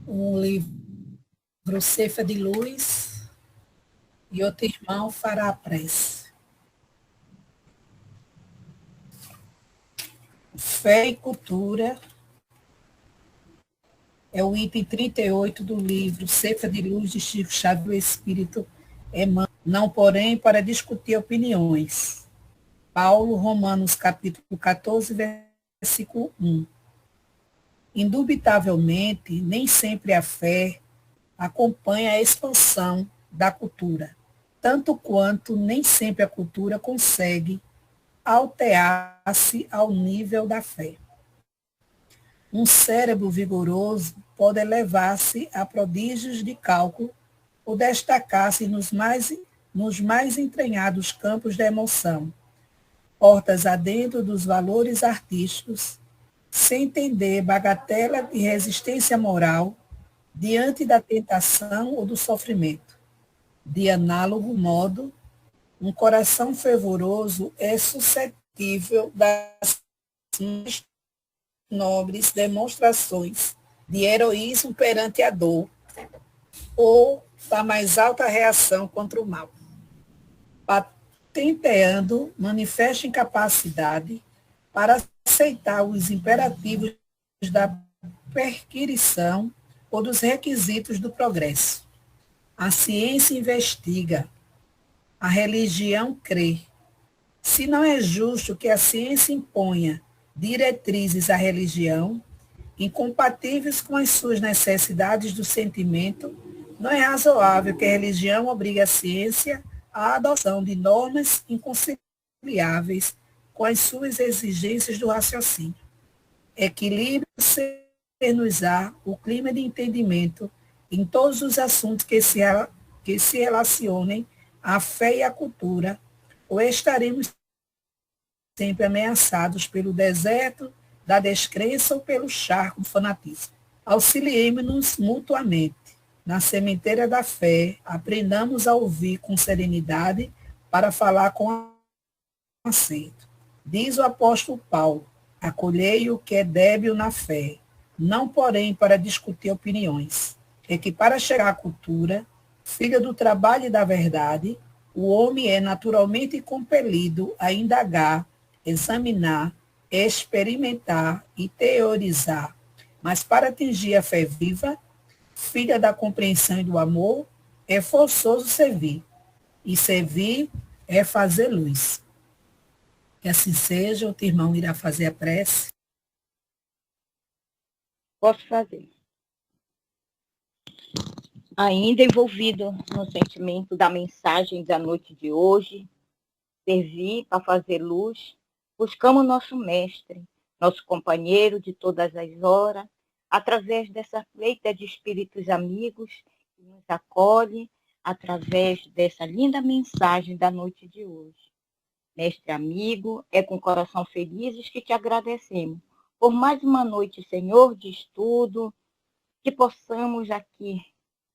Um livro Cefa de Luz e outro irmão fará a prece. Fé e cultura é o item 38 do livro Cefa de Luz de Chico Xavier, o Espírito Emmanuel, não porém para discutir opiniões. Paulo, Romanos capítulo 14, versículo 1. Indubitavelmente, nem sempre a fé acompanha a expansão da cultura, tanto quanto nem sempre a cultura consegue alterar-se ao nível da fé. Um cérebro vigoroso pode elevar-se a prodígios de cálculo ou destacar-se nos mais entranhados campos da emoção, portas adentro dos valores artísticos, sem entender bagatela de resistência moral diante da tentação ou do sofrimento. De análogo modo, um coração fervoroso é suscetível das mais nobres demonstrações de heroísmo perante a dor ou da mais alta reação contra o mal. Patenteando manifesta incapacidade para aceitar os imperativos da perquirição ou dos requisitos do progresso. A ciência investiga, a religião crê. Se não é justo que a ciência imponha diretrizes à religião, incompatíveis com as suas necessidades do sentimento, não é razoável que a religião obrigue a ciência à adoção de normas inconciliáveis com as suas exigências do raciocínio. Equilíbrio ser-nos-á o clima de entendimento em todos os assuntos que se relacionem à fé e à cultura, ou estaremos sempre ameaçados pelo deserto da descrença ou pelo charco do fanatismo. Auxiliemos-nos mutuamente. Na sementeira da fé, aprendamos a ouvir com serenidade para falar com acerto. Diz o apóstolo Paulo, acolhei o que é débil na fé, não porém para discutir opiniões. É que para chegar à cultura, filha do trabalho e da verdade, o homem é naturalmente compelido a indagar, examinar, experimentar e teorizar. Mas para atingir a fé viva, filha da compreensão e do amor, é forçoso servir. E servir é fazer luz. Que assim seja, o irmão irá fazer a prece. Posso fazer. Ainda envolvido no sentimento da mensagem da noite de hoje, servir para fazer luz, buscamos nosso mestre, nosso companheiro de todas as horas, através dessa fleita de espíritos amigos que nos acolhe, através dessa linda mensagem da noite de hoje. Mestre amigo, é com coração felizes que te agradecemos por mais uma noite, Senhor, de estudo, que possamos aqui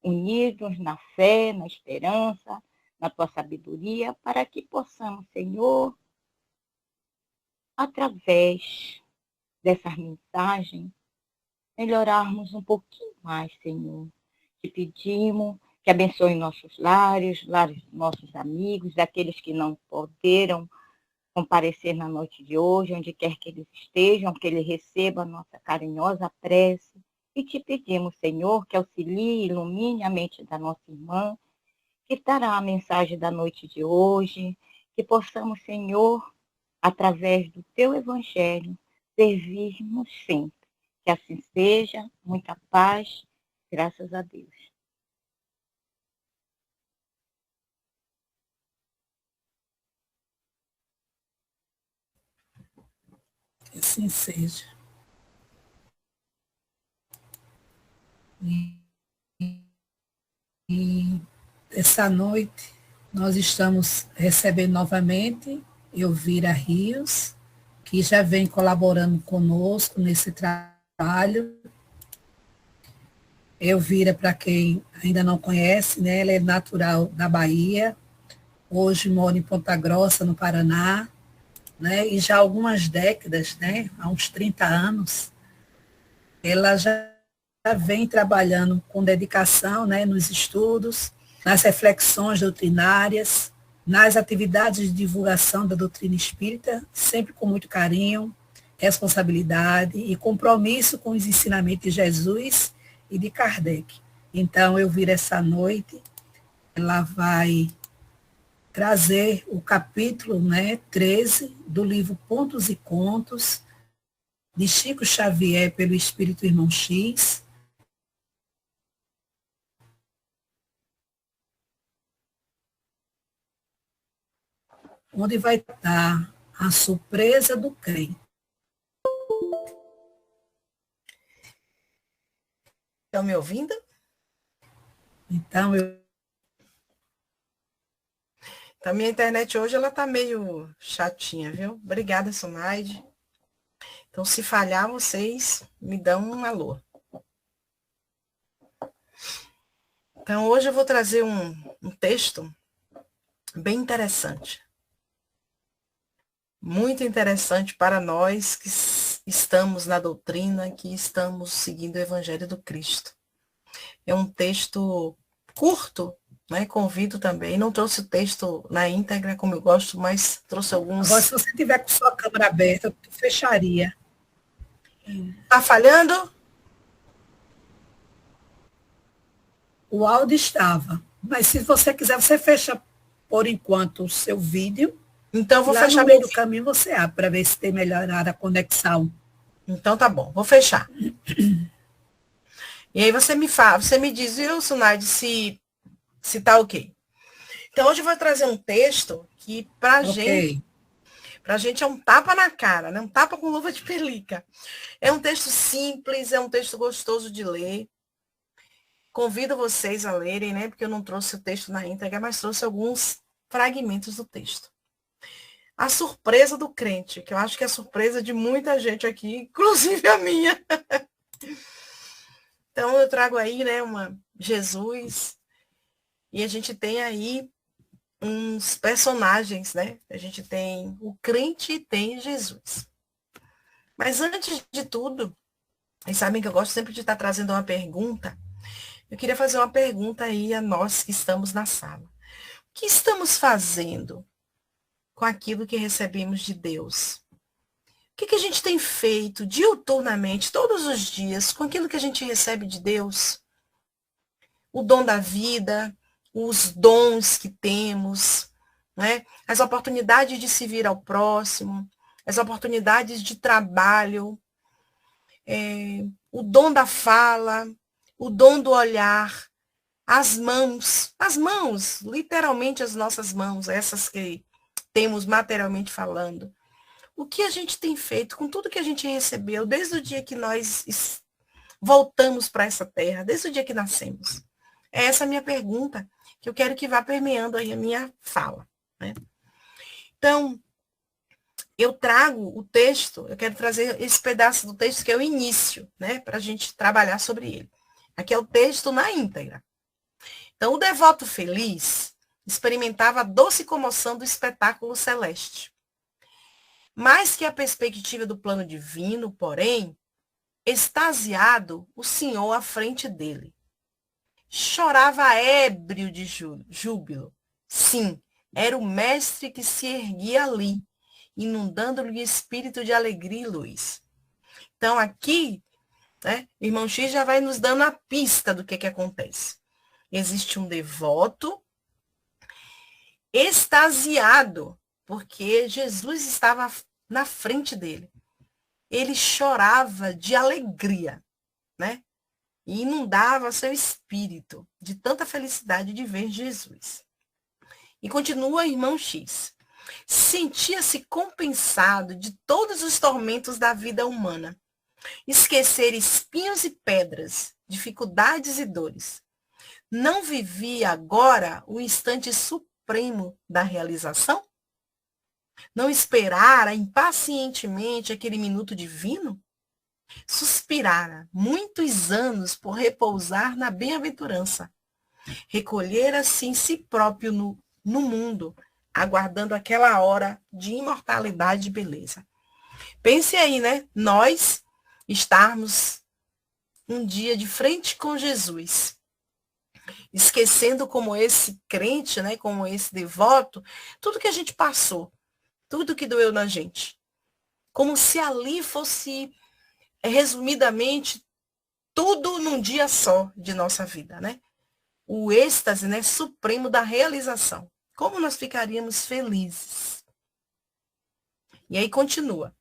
unidos na fé, na esperança, na tua sabedoria, para que possamos, Senhor, através dessas mensagens, melhorarmos um pouquinho mais, Senhor. Te pedimos que abençoe nossos lares, lares dos nossos amigos, daqueles que não poderam comparecer na noite de hoje, onde quer que eles estejam, que ele receba a nossa carinhosa prece. E te pedimos, Senhor, que auxilie e ilumine a mente da nossa irmã, que dará a mensagem da noite de hoje, que possamos, Senhor, através do teu evangelho, servirmos sempre. Que assim seja, muita paz, graças a Deus. Que assim seja. E essa noite nós estamos recebendo novamente Elvira Rios, que já vem colaborando conosco nesse trabalho. Elvira, para quem ainda não conhece, né, ela é natural da Bahia, hoje mora em Ponta Grossa, no Paraná, né, e já há algumas décadas, né, há uns 30 anos, ela já vem trabalhando com dedicação, né, nos estudos, nas reflexões doutrinárias, nas atividades de divulgação da doutrina espírita, sempre com muito carinho, responsabilidade e compromisso com os ensinamentos de Jesus e de Kardec. Então, eu vir essa noite, ela vai trazer o capítulo, né, 13 do livro Pontos e Contos, de Chico Xavier, pelo Espírito Irmão X, onde vai estar a surpresa do crente. Estão me ouvindo? Então, Então, minha internet hoje ela tá meio chatinha, viu? Obrigada, Sonaide. Então, se falhar, vocês me dão um alô. Então, hoje eu vou trazer um texto bem interessante. Muito interessante para nós que estamos na doutrina, que estamos seguindo o Evangelho do Cristo. É um texto curto, né? Convido também. Não trouxe o texto na íntegra, como eu gosto, mas trouxe alguns. Agora, se você tiver com sua câmera aberta, eu fecharia. Tá falhando? O áudio estava. Mas se você quiser, você fecha, por enquanto, o seu vídeo. Então, vou lá fechar no meio do caminho você abre, para ver se tem melhorado a conexão. Então, tá bom. Vou fechar. E aí você me fala, você me diz, viu, Sunaide, se tá ok. Então, hoje eu vou trazer um texto que, pra gente é um tapa na cara, né? Um tapa com luva de pelica. É um texto simples, é um texto gostoso de ler. Convido vocês a lerem, né? Porque eu não trouxe o texto na íntegra, mas trouxe alguns fragmentos do texto. A surpresa do crente, que eu acho que é a surpresa de muita gente aqui, inclusive a minha. Então, eu trago aí, né, Jesus, e a gente tem aí uns personagens, né? A gente tem o crente e tem Jesus. Mas antes de tudo, vocês sabem que eu gosto sempre de estar trazendo uma pergunta. Eu queria fazer uma pergunta aí a nós que estamos na sala. O que estamos fazendo com aquilo que recebemos de Deus? O que a gente tem feito diuturnamente, todos os dias, com aquilo que a gente recebe de Deus? O dom da vida, os dons que temos, né? As oportunidades de se vir ao próximo, as oportunidades de trabalho, o dom da fala, o dom do olhar, as mãos, literalmente as nossas mãos, essas que temos materialmente falando. O que a gente tem feito com tudo que a gente recebeu desde o dia que nós voltamos para essa terra, desde o dia que nascemos? É essa a minha pergunta, que eu quero que vá permeando aí a minha fala, né? Então, eu trago o texto, eu quero trazer esse pedaço do texto que é o início, né, para a gente trabalhar sobre ele. Aqui é o texto na íntegra. Então, o devoto feliz experimentava a doce comoção do espetáculo celeste. Mais que a perspectiva do plano divino, porém, extasiado, o Senhor à frente dele. Chorava ébrio de júbilo. Sim, era o mestre que se erguia ali, inundando-lhe o espírito de alegria e luz. Então, aqui, né, o irmão X já vai nos dando a pista do que acontece. Existe um devoto extasiado, porque Jesus estava na frente dele. Ele chorava de alegria, né? E inundava seu espírito de tanta felicidade de ver Jesus. E continua o irmão X. Sentia-se compensado de todos os tormentos da vida humana. Esquecer espinhos e pedras, dificuldades e dores. Não vivia agora o instante supremo da realização? Não esperara impacientemente aquele minuto divino? Suspirara muitos anos por repousar na bem-aventurança. Recolhera-se em si próprio no mundo, aguardando aquela hora de imortalidade e beleza. Pense aí, né? Nós estarmos um dia de frente com Jesus, esquecendo como esse crente, né, como esse devoto, tudo que a gente passou, tudo que doeu na gente. Como se ali fosse, resumidamente, tudo num dia só de nossa vida, né? O êxtase, né, supremo da realização. Como nós ficaríamos felizes. E aí continua.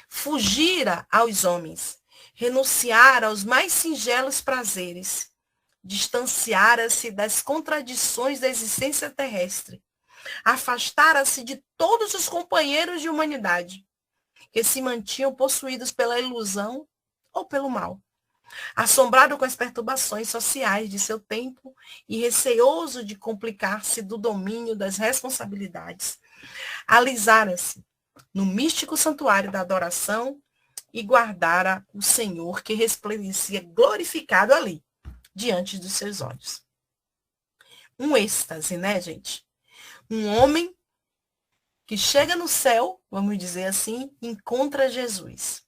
Fugira aos homens, renunciar aos mais singelos prazeres, distanciara-se das contradições da existência terrestre, afastara-se de todos os companheiros de humanidade, que se mantinham possuídos pela ilusão ou pelo mal. Assombrado com as perturbações sociais de seu tempo e receoso de complicar-se do domínio das responsabilidades, alisara-se no místico santuário da adoração e guardara o Senhor que resplandecia glorificado ali, diante dos seus olhos. Um êxtase, né, gente? Um homem que chega no céu, vamos dizer assim, encontra Jesus.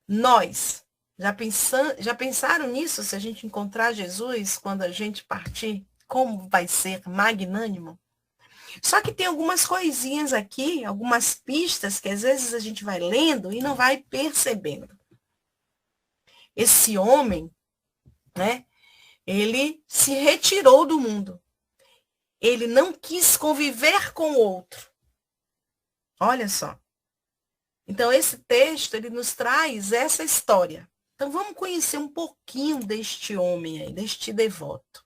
Nós, já pensaram nisso, se a gente encontrar Jesus quando a gente partir? Como vai ser magnânimo? Só que tem algumas coisinhas aqui, algumas pistas que às vezes a gente vai lendo e não vai percebendo. Esse homem, né, ele se retirou do mundo. Ele não quis conviver com o outro. Olha só. Então, esse texto, ele nos traz essa história. Então, vamos conhecer um pouquinho deste homem aí, deste devoto,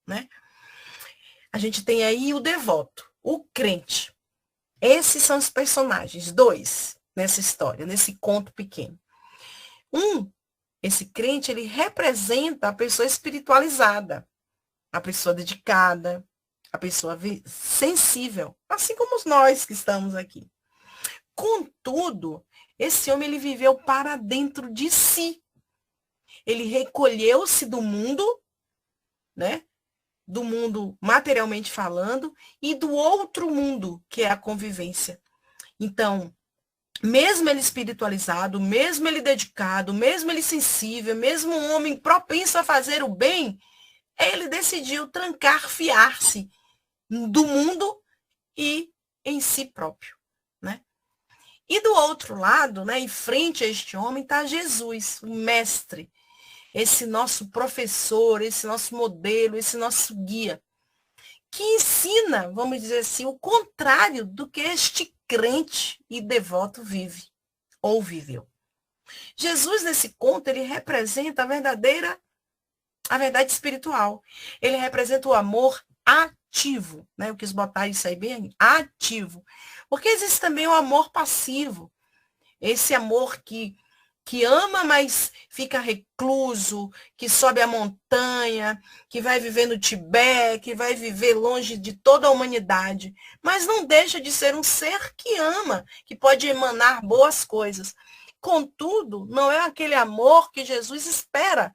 né? A gente tem aí o devoto, o crente. Esses são os personagens, dois, nessa história, nesse conto pequeno. Esse crente, ele representa a pessoa espiritualizada, a pessoa dedicada, a pessoa sensível, assim como nós que estamos aqui. Contudo, esse homem, ele viveu para dentro de si. Ele recolheu-se do mundo, né? Do mundo materialmente falando, e do outro mundo, que é a convivência. Então, mesmo ele espiritualizado, mesmo ele dedicado, mesmo ele sensível, mesmo um homem propenso a fazer o bem, ele decidiu trancar-fiar-se do mundo e em si próprio, né? E do outro lado, né, em frente a este homem, está Jesus, o mestre, esse nosso professor, esse nosso modelo, esse nosso guia, que ensina, vamos dizer assim, o contrário do que este crente e devoto vive, ou viveu. Jesus, nesse conto, ele representa a verdade espiritual. Ele representa o amor ativo, né? Eu quis botar isso aí bem ativo. Porque existe também o amor passivo. Esse amor que ama, mas fica recluso, que sobe a montanha, que vai viver no Tibete, que vai viver longe de toda a humanidade, mas não deixa de ser um ser que ama, que pode emanar boas coisas. Contudo, não é aquele amor que Jesus espera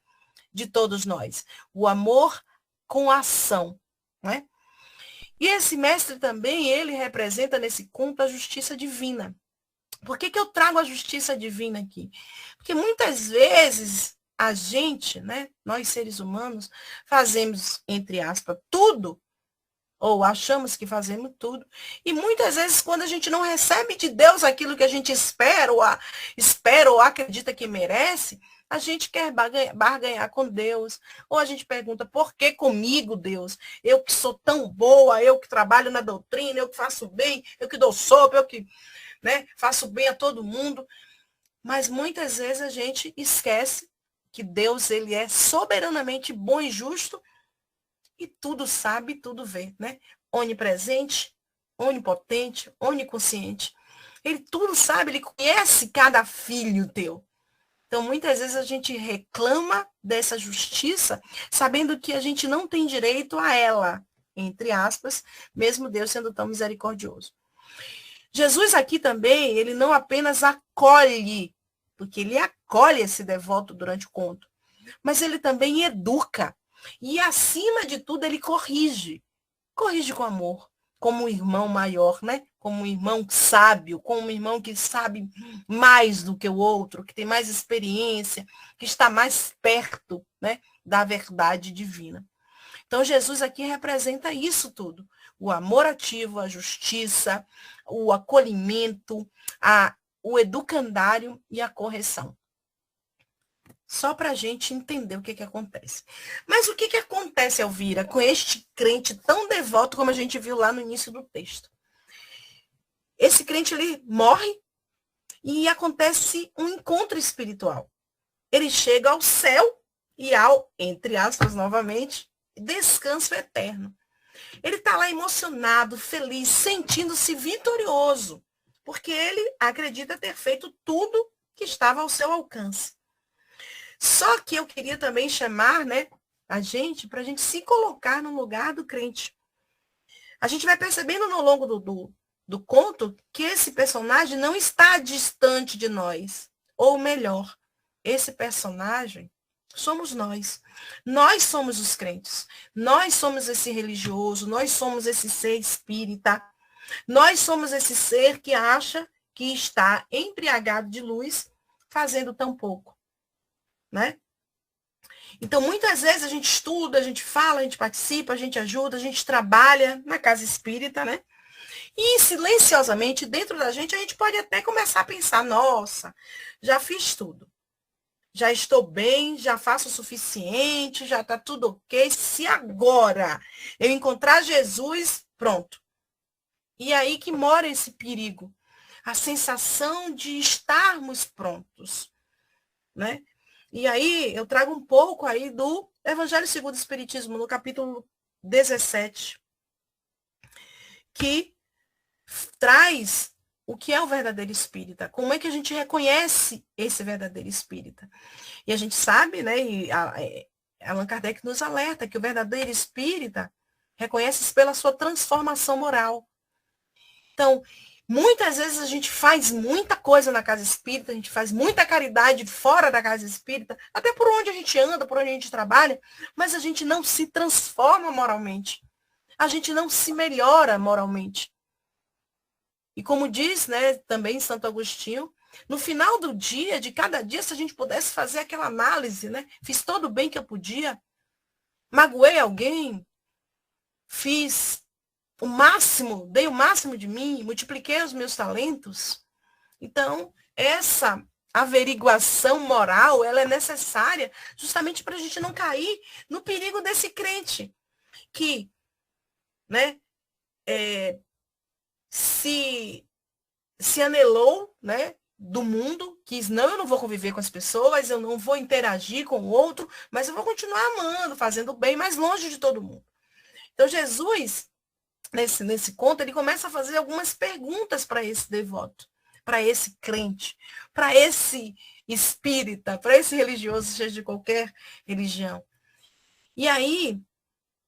de todos nós. O amor com ação, né? E esse mestre também, ele representa nesse conto a justiça divina. Por que eu trago a justiça divina aqui? Porque muitas vezes a gente, né, nós seres humanos, fazemos, entre aspas, tudo, ou achamos que fazemos tudo, e muitas vezes quando a gente não recebe de Deus aquilo que a gente espera ou acredita que merece, a gente quer barganhar com Deus, ou a gente pergunta, por que comigo, Deus? Eu que sou tão boa, eu que trabalho na doutrina, eu que faço bem, eu que dou sopa, eu que, né, faço bem a todo mundo. Mas muitas vezes a gente esquece que Deus, ele é soberanamente bom e justo e tudo sabe, tudo vê, né? Onipresente, onipotente, oniconsciente. Ele tudo sabe, ele conhece cada filho teu. Então, muitas vezes a gente reclama dessa justiça, sabendo que a gente não tem direito a ela, entre aspas, mesmo Deus sendo tão misericordioso. Jesus aqui também, ele não apenas acolhe, porque ele acolhe esse devoto durante o conto, mas ele também educa. E, acima de tudo, ele corrige. Corrige com amor, como um irmão maior, né? Como um irmão sábio, como um irmão que sabe mais do que o outro, que tem mais experiência, que está mais perto, né, da verdade divina. Então, Jesus aqui representa isso tudo. O amor ativo, a justiça, o acolhimento, o educandário e a correção. Só para a gente entender o que acontece. Mas o que acontece, Elvira, com este crente tão devoto como a gente viu lá no início do texto? Esse crente, ele morre e acontece um encontro espiritual. Ele chega ao céu e ao, entre aspas, novamente, descanso eterno. Ele está lá emocionado, feliz, sentindo-se vitorioso, porque ele acredita ter feito tudo que estava ao seu alcance. Só que eu queria também chamar, né, a gente, para a gente se colocar no lugar do crente. A gente vai percebendo no longo do conto que esse personagem não está distante de nós. Ou melhor, esse personagem somos nós. Nós somos os crentes. Nós somos esse religioso, nós somos esse ser espírita. Nós somos esse ser que acha que está embriagado de luz, fazendo tão pouco. Né? Então, muitas vezes a gente estuda, a gente fala, a gente participa, a gente ajuda, a gente trabalha na casa espírita, né? E silenciosamente, dentro da gente, a gente pode até começar a pensar, nossa, já fiz tudo. Já estou bem, já faço o suficiente, já está tudo ok. Se agora eu encontrar Jesus, pronto. E aí que mora esse perigo. A sensação de estarmos prontos, né? E aí, eu trago um pouco aí do Evangelho segundo o Espiritismo, no capítulo 17, que traz o que é o verdadeiro espírita, como é que a gente reconhece esse verdadeiro espírita. E a gente sabe, né, e Allan Kardec nos alerta que o verdadeiro espírita reconhece-se pela sua transformação moral. Então, muitas vezes a gente faz muita coisa na casa espírita, a gente faz muita caridade fora da casa espírita, até por onde a gente anda, por onde a gente trabalha, mas a gente não se transforma moralmente. A gente não se melhora moralmente. E como diz, né, também Santo Agostinho, no final do dia, de cada dia, se a gente pudesse fazer aquela análise, né, fiz todo o bem que eu podia, magoei alguém, fiz o máximo, dei o máximo de mim, multipliquei os meus talentos. Então, essa averiguação moral, ela é necessária justamente para a gente não cair no perigo desse crente que, né, se anelou, né, do mundo, quis, não, eu não vou conviver com as pessoas, eu não vou interagir com o outro, mas eu vou continuar amando, fazendo bem, mas longe de todo mundo. Então, Jesus, nesse conto, ele começa a fazer algumas perguntas para esse devoto, para esse crente, para esse espírita, para esse religioso, seja de qualquer religião. E aí,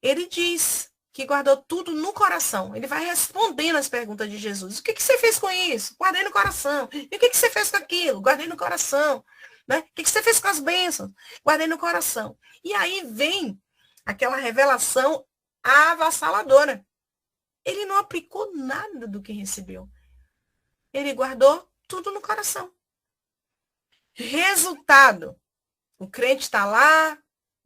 ele diz que guardou tudo no coração. Ele vai respondendo as perguntas de Jesus. O que você fez com isso? Guardei no coração. E o que você fez com aquilo? Guardei no coração. Né? O que você fez com as bênçãos? Guardei no coração. E aí vem aquela revelação avassaladora. Ele não aplicou nada do que recebeu. Ele guardou tudo no coração. Resultado, o crente está lá,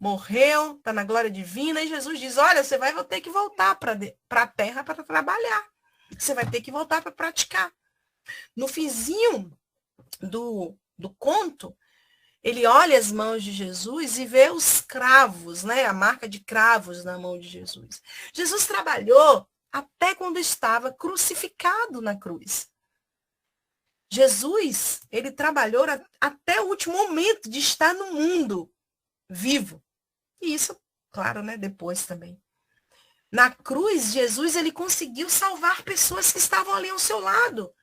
morreu, está na glória divina, e Jesus diz, olha, você vai ter que voltar para a terra para trabalhar. Você vai ter que voltar para praticar. No finzinho do conto, ele olha as mãos de Jesus e vê os cravos, né? A marca de cravos na mão de Jesus. Jesus trabalhou até quando estava crucificado na cruz. Jesus, ele trabalhou até o último momento de estar no mundo vivo. E isso, claro, né, depois também. Na cruz, Jesus, ele conseguiu salvar pessoas que estavam ali ao seu lado.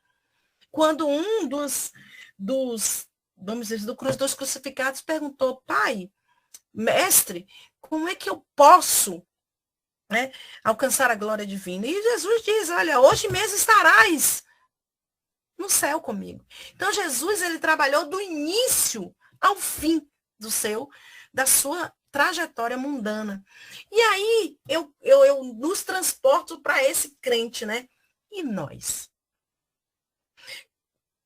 Quando um dos vamos dizer, dos crucificados perguntou, pai, mestre, como é que eu posso, né, alcançar a glória divina? E Jesus diz, olha, hoje mesmo estarás no céu comigo. Então, Jesus, ele trabalhou do início ao fim da sua trajetória mundana. E aí eu nos transporto para esse crente, né? E nós?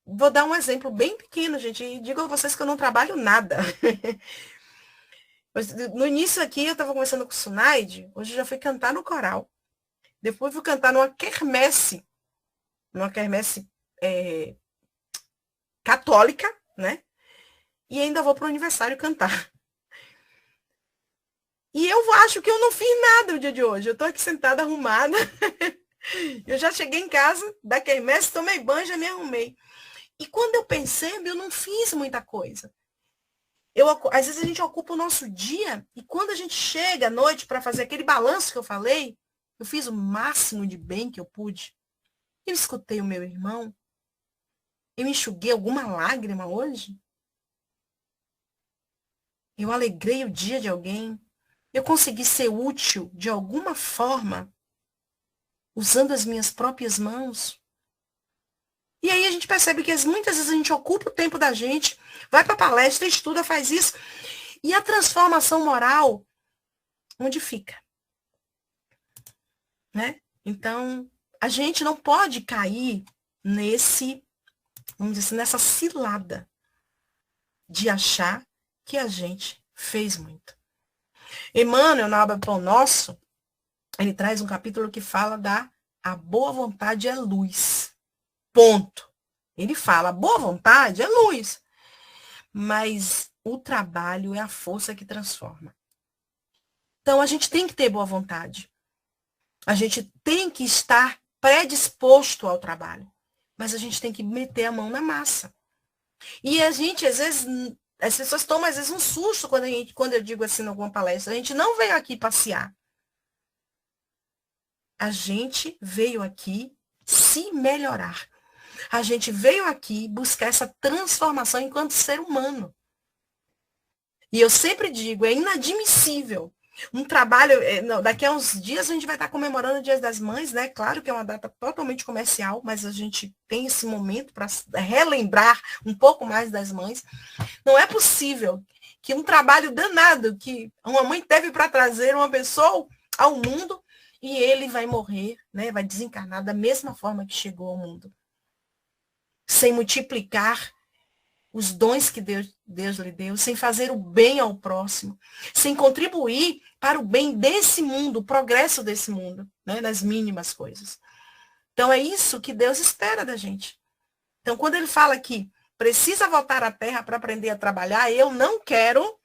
Vou dar um exemplo bem pequeno, gente, e digo a vocês que eu não trabalho nada. No início aqui, eu estava conversando com o Sunaide, hoje eu já fui cantar no coral. Depois fui cantar numa quermesse católica, né? E ainda vou para o aniversário cantar. E eu acho que eu não fiz nada no dia de hoje. Eu estou aqui sentada, arrumada. Eu já cheguei em casa da quermesse, tomei banho, já me arrumei. E quando eu percebo, eu não fiz muita coisa. Às vezes a gente ocupa o nosso dia e quando a gente chega à noite para fazer aquele balanço que eu falei, eu fiz o máximo de bem que eu pude. Eu escutei o meu irmão. Eu enxuguei alguma lágrima hoje. Eu alegrei o dia de alguém. Eu consegui ser útil de alguma forma, usando as minhas próprias mãos. E aí a gente percebe que muitas vezes a gente ocupa o tempo da gente, vai para a palestra, estuda, faz isso. E a transformação moral, onde fica? Né? Então, a gente não pode cair vamos dizer assim, nessa cilada de achar que a gente fez muito. Emmanuel, na obra Pão Nosso, ele traz um capítulo que fala a boa vontade é luz. Ponto. Ele fala, a boa vontade é luz. Mas o trabalho é a força que transforma. Então, a gente tem que ter boa vontade. A gente tem que estar predisposto ao trabalho. Mas a gente tem que meter a mão na massa. E a gente, às vezes, as pessoas tomam, às vezes, um susto quando eu digo assim em alguma palestra. A gente não veio aqui passear. A gente veio aqui se melhorar. A gente veio aqui buscar essa transformação enquanto ser humano. E eu sempre digo, é inadmissível. Um trabalho, daqui a uns dias a gente vai estar comemorando o Dia das Mães, né? Claro que é uma data totalmente comercial, mas a gente tem esse momento para relembrar um pouco mais das mães. Não é possível que um trabalho danado que uma mãe teve para trazer uma pessoa ao mundo e ele vai morrer, né? Vai desencarnar da mesma forma que chegou ao mundo. Sem multiplicar os dons que Deus lhe deu, sem fazer o bem ao próximo, sem contribuir para o bem desse mundo, o progresso desse mundo, né, nas mínimas coisas. Então, é isso que Deus espera da gente. Então, quando ele fala que precisa voltar à terra para aprender a trabalhar, eu não quero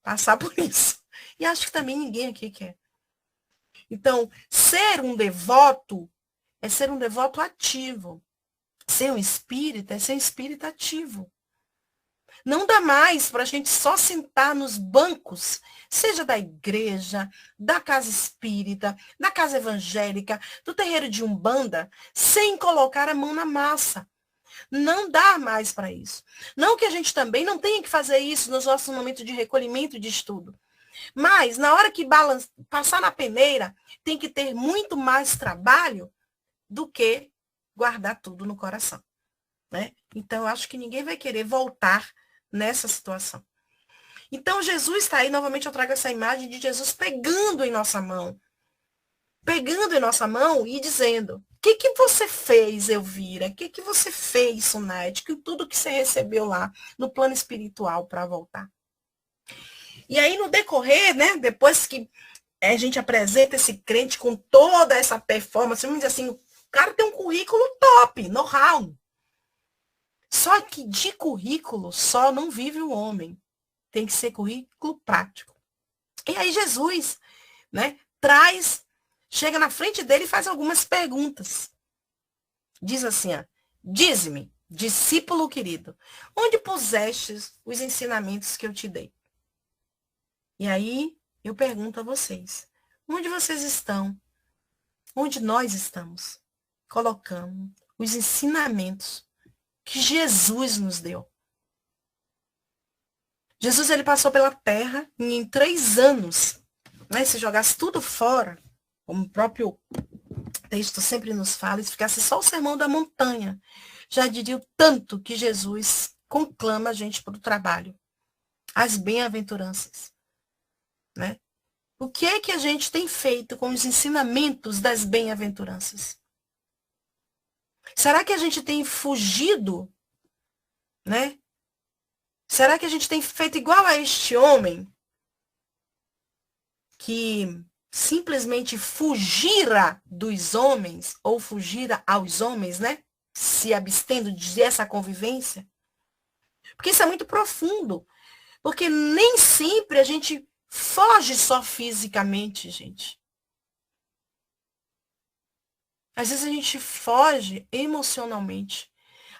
passar por isso. E acho que também ninguém aqui quer. Então, ser um devoto é ser um devoto ativo. Ser um espírita é ser um espírita ativo. Não dá mais para a gente só sentar nos bancos, seja da igreja, da casa espírita, da casa evangélica, do terreiro de Umbanda, sem colocar a mão na massa. Não dá mais para isso. Não que a gente também não tenha que fazer isso nos nossos momentos de recolhimento de estudo. Mas, na hora que passar na peneira, tem que ter muito mais trabalho do que guardar tudo no coração. Né? Então, eu acho que ninguém vai querer voltar nessa situação. Então, Jesus está aí, novamente eu trago essa imagem de Jesus pegando em nossa mão. Pegando em nossa mão e dizendo, o que você fez, Elvira? O que você fez, Sunaide? Tudo que você recebeu lá no plano espiritual para voltar. E aí, no decorrer, né, depois que a gente apresenta esse crente com toda essa performance, vamos dizer assim, o cara tem um currículo top, know-how. Só que de currículo só não vive o homem. Tem que ser currículo prático. E aí Jesus, né, chega na frente dele e faz algumas perguntas. Diz assim, ó, dize-me, discípulo querido, onde pusestes os ensinamentos que eu te dei? E aí eu pergunto a vocês, onde vocês estão? Onde nós estamos? Colocando os ensinamentos que Jesus nos deu. Jesus, ele passou pela terra e em 3 anos, né, se jogasse tudo fora, como o próprio texto sempre nos fala, se ficasse só o sermão da montanha, já diria o tanto que Jesus conclama a gente para o trabalho. As bem-aventuranças. né? O que é que a gente tem feito com os ensinamentos das bem-aventuranças? Será que a gente tem fugido, né? Será que a gente tem feito igual a este homem que simplesmente fugira dos homens ou fugira aos homens, né? Se abstendo dessa convivência? Porque isso é muito profundo. Porque nem sempre a gente foge só fisicamente, gente. Às vezes a gente foge emocionalmente.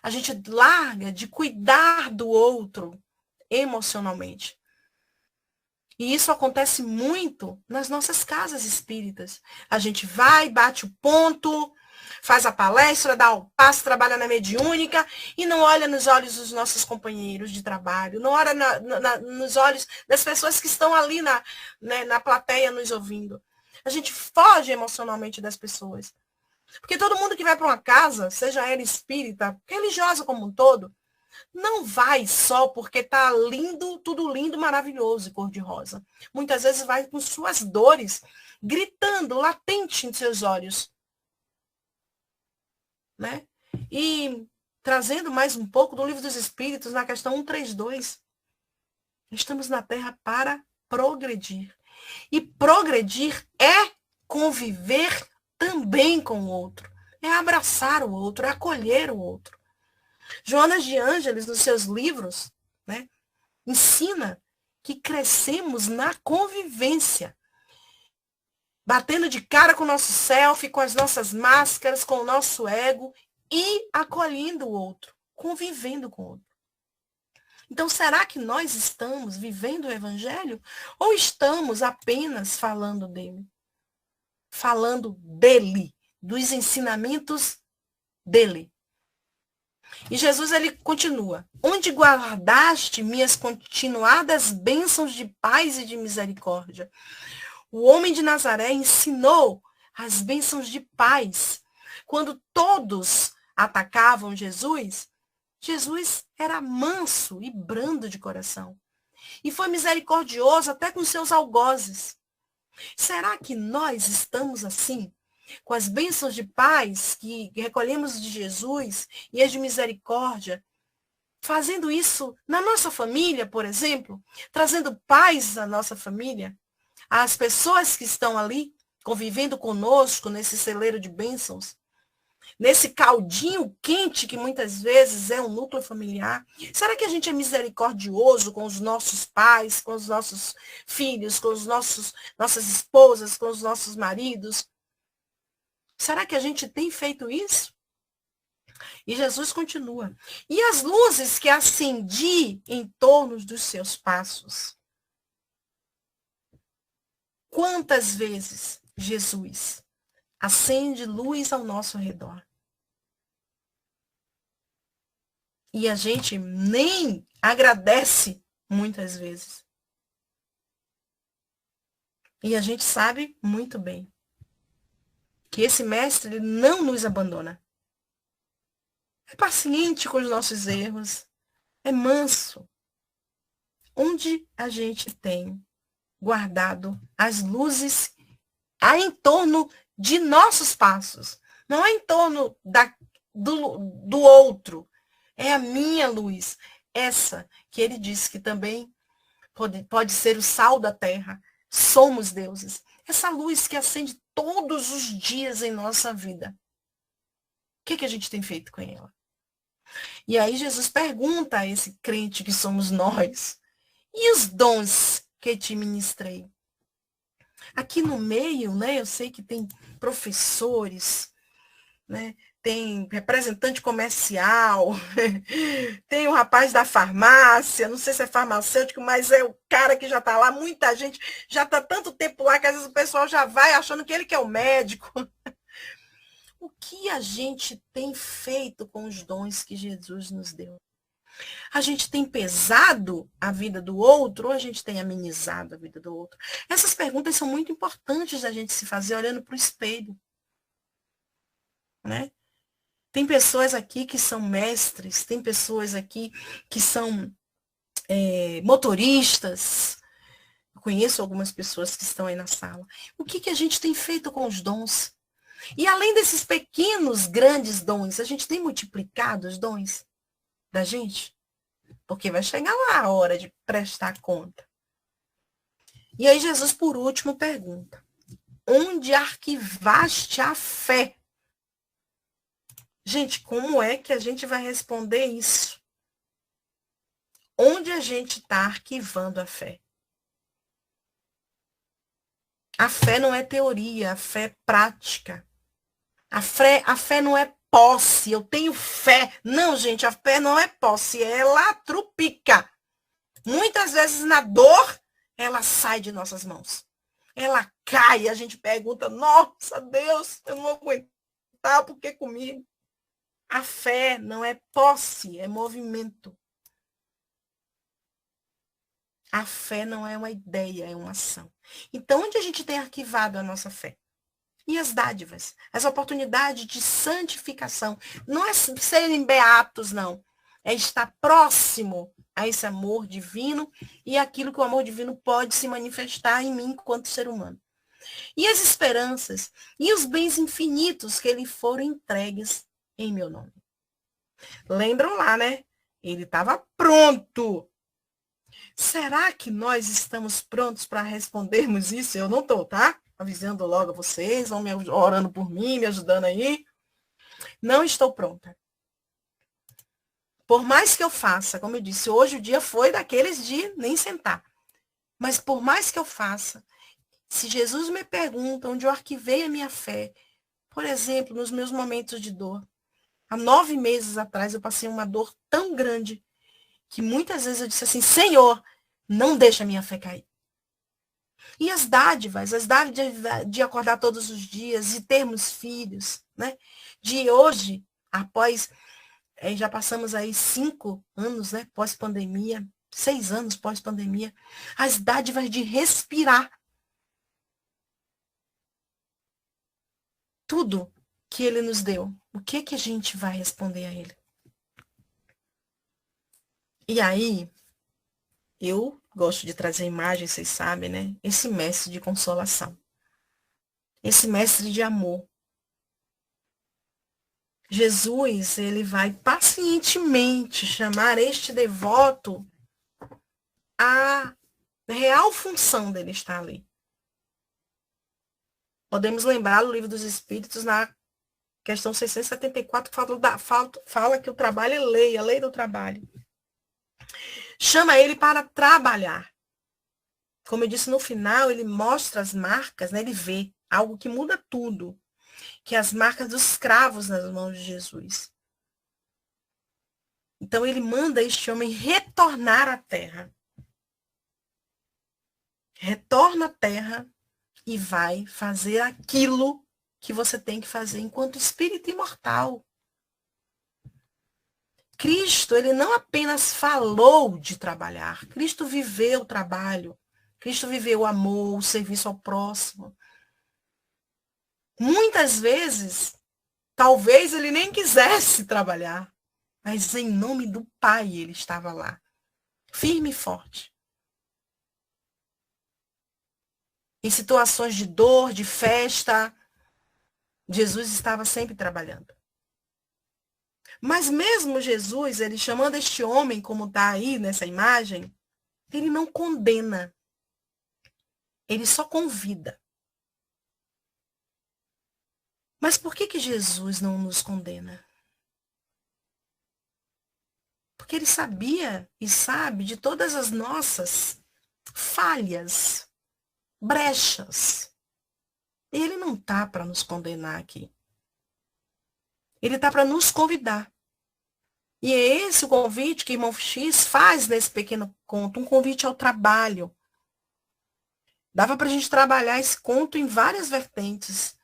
A gente larga de cuidar do outro emocionalmente. E isso acontece muito nas nossas casas espíritas. A gente vai, bate o ponto, faz a palestra, dá o passo, trabalha na mediúnica e não olha nos olhos dos nossos companheiros de trabalho, não olha nos olhos das pessoas que estão ali na plateia nos ouvindo. A gente foge emocionalmente das pessoas. Porque todo mundo que vai para uma casa, seja ela espírita, religiosa como um todo, não vai só porque tá lindo, tudo lindo, maravilhoso e cor-de-rosa. Muitas vezes vai com suas dores, gritando, latente em seus olhos. Né? E trazendo mais um pouco do Livro dos Espíritos, na questão 132. Estamos na Terra para progredir. E progredir é conviver também com o outro. É abraçar o outro, é acolher o outro. Joana de Ângeles, nos seus livros, né, ensina que crescemos na convivência. Batendo de cara com o nosso selfie, com as nossas máscaras, com o nosso ego e acolhendo o outro, convivendo com o outro. Então, será que nós estamos vivendo o Evangelho ou estamos apenas falando dele? Falando dele, dos ensinamentos dele. E Jesus, ele continua. Onde guardaste minhas continuadas bênçãos de paz e de misericórdia? O homem de Nazaré ensinou as bênçãos de paz. Quando todos atacavam Jesus, Jesus era manso e brando de coração. E foi misericordioso até com seus algozes. Será que nós estamos assim? Com as bênçãos de paz que recolhemos de Jesus e as de misericórdia, fazendo isso na nossa família, por exemplo, trazendo paz à nossa família, às pessoas que estão ali, convivendo conosco nesse celeiro de bênçãos, nesse caldinho quente que muitas vezes é um núcleo familiar. Será que a gente é misericordioso com os nossos pais, com os nossos filhos, com os nossas esposas, com os nossos maridos? Será que a gente tem feito isso? E Jesus continua. E as luzes que acendi em torno dos seus passos? Quantas vezes Jesus acende luz ao nosso redor? E a gente nem agradece muitas vezes. E a gente sabe muito bem que esse mestre, ele não nos abandona. É paciente com os nossos erros, é manso. Onde a gente tem guardado as luzes em torno de nossos passos, não é em torno do outro, é a minha luz, essa que ele disse que também pode ser o sal da terra, somos deuses, essa luz que acende todos os dias em nossa vida. O que a gente tem feito com ela? E aí Jesus pergunta a esse crente que somos nós, e os dons que te ministrei? Aqui no meio, né, eu sei que tem professores, né, tem representante comercial, tem o rapaz da farmácia, não sei se é farmacêutico, mas é o cara que já está lá, muita gente já está tanto tempo lá que às vezes o pessoal já vai achando que ele que é o médico. O que a gente tem feito com os dons que Jesus nos deu? A gente tem pesado a vida do outro ou a gente tem amenizado a vida do outro? Essas perguntas são muito importantes da gente se fazer olhando para o espelho. Né? Tem pessoas aqui que são mestres, tem pessoas aqui que são motoristas, conheço algumas pessoas que estão aí na sala. O que a gente tem feito com os dons? E além desses pequenos, grandes dons, a gente tem multiplicado os dons da gente? Porque vai chegar lá a hora de prestar conta. E aí Jesus, por último, pergunta: onde arquivaste a fé? Gente, como é que a gente vai responder isso? Onde a gente está arquivando a fé? A fé não é teoria, a fé é prática. A fé não é posse, eu tenho fé. Não, gente, a fé não é posse, ela trupica. Muitas vezes na dor, ela sai de nossas mãos. Ela cai, a gente pergunta: nossa, Deus, eu não vou aguentar, por que comigo? A fé não é posse, é movimento. A fé não é uma ideia, é uma ação. Então, onde a gente tem arquivado a nossa fé? E as dádivas, as oportunidades de santificação. Não é serem beatos, não. É estar próximo a esse amor divino e aquilo que o amor divino pode se manifestar em mim enquanto ser humano. E as esperanças e os bens infinitos que lhe foram entregues em meu nome. Lembram lá, né? Ele estava pronto. Será que nós estamos prontos para respondermos isso? Eu não estou, tá? Avisando logo a vocês, vão me orando por mim, me ajudando aí. Não estou pronta. Por mais que eu faça, como eu disse, hoje o dia foi daqueles de nem sentar. Mas por mais que eu faça, se Jesus me pergunta onde eu arquivei a minha fé, por exemplo, nos meus momentos de dor, há 9 meses atrás eu passei uma dor tão grande que muitas vezes eu disse assim: Senhor, não deixa a minha fé cair. E as dádivas de acordar todos os dias, de termos filhos, né? De hoje, após, já passamos aí 5 anos, né? Pós-pandemia, 6 anos pós-pandemia, as dádivas de respirar. Tudo que ele nos deu, o que a gente vai responder a ele? E aí, eu gosto de trazer imagens, vocês sabem, né? Esse mestre de consolação. Esse mestre de amor. Jesus, ele vai pacientemente chamar este devoto à real função dele estar ali. Podemos lembrar do Livro dos Espíritos, na questão 674, fala que o trabalho é lei, a lei do trabalho. Chama ele para trabalhar. Como eu disse, no final, ele mostra as marcas, né? Ele vê algo que muda tudo, que é as marcas dos cravos nas mãos de Jesus. Então, ele manda este homem retornar à terra. Retorna à terra e vai fazer aquilo que você tem que fazer enquanto espírito imortal. Cristo, ele não apenas falou de trabalhar, Cristo viveu o trabalho, Cristo viveu o amor, o serviço ao próximo. Muitas vezes, talvez ele nem quisesse trabalhar, mas em nome do Pai ele estava lá, firme e forte. Em situações de dor, de festa, Jesus estava sempre trabalhando. Mas mesmo Jesus, ele chamando este homem, como está aí nessa imagem, ele não condena. Ele só convida. Mas por que Jesus não nos condena? Porque ele sabia e sabe de todas as nossas falhas, brechas. E ele não está para nos condenar aqui. Ele está para nos convidar. E é esse o convite que o irmão X faz nesse pequeno conto, um convite ao trabalho. Dava para a gente trabalhar esse conto em várias vertentes.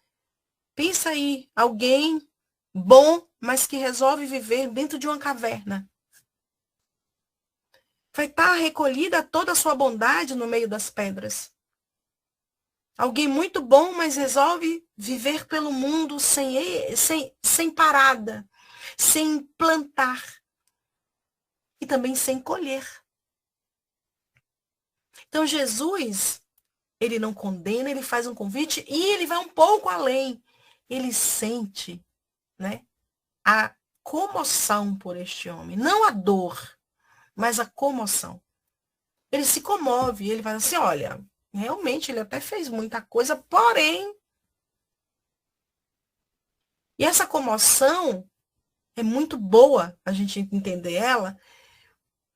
Pensa aí, alguém bom, mas que resolve viver dentro de uma caverna. Vai estar recolhida toda a sua bondade no meio das pedras. Alguém muito bom, mas resolve viver pelo mundo sem parada, sem plantar e também sem colher. Então, Jesus, ele não condena, ele faz um convite e ele vai um pouco além. Ele sente, né, a comoção por este homem. Não a dor, mas a comoção. Ele se comove, ele fala assim, olha, realmente ele até fez muita coisa, porém, e essa comoção é muito boa a gente entender ela,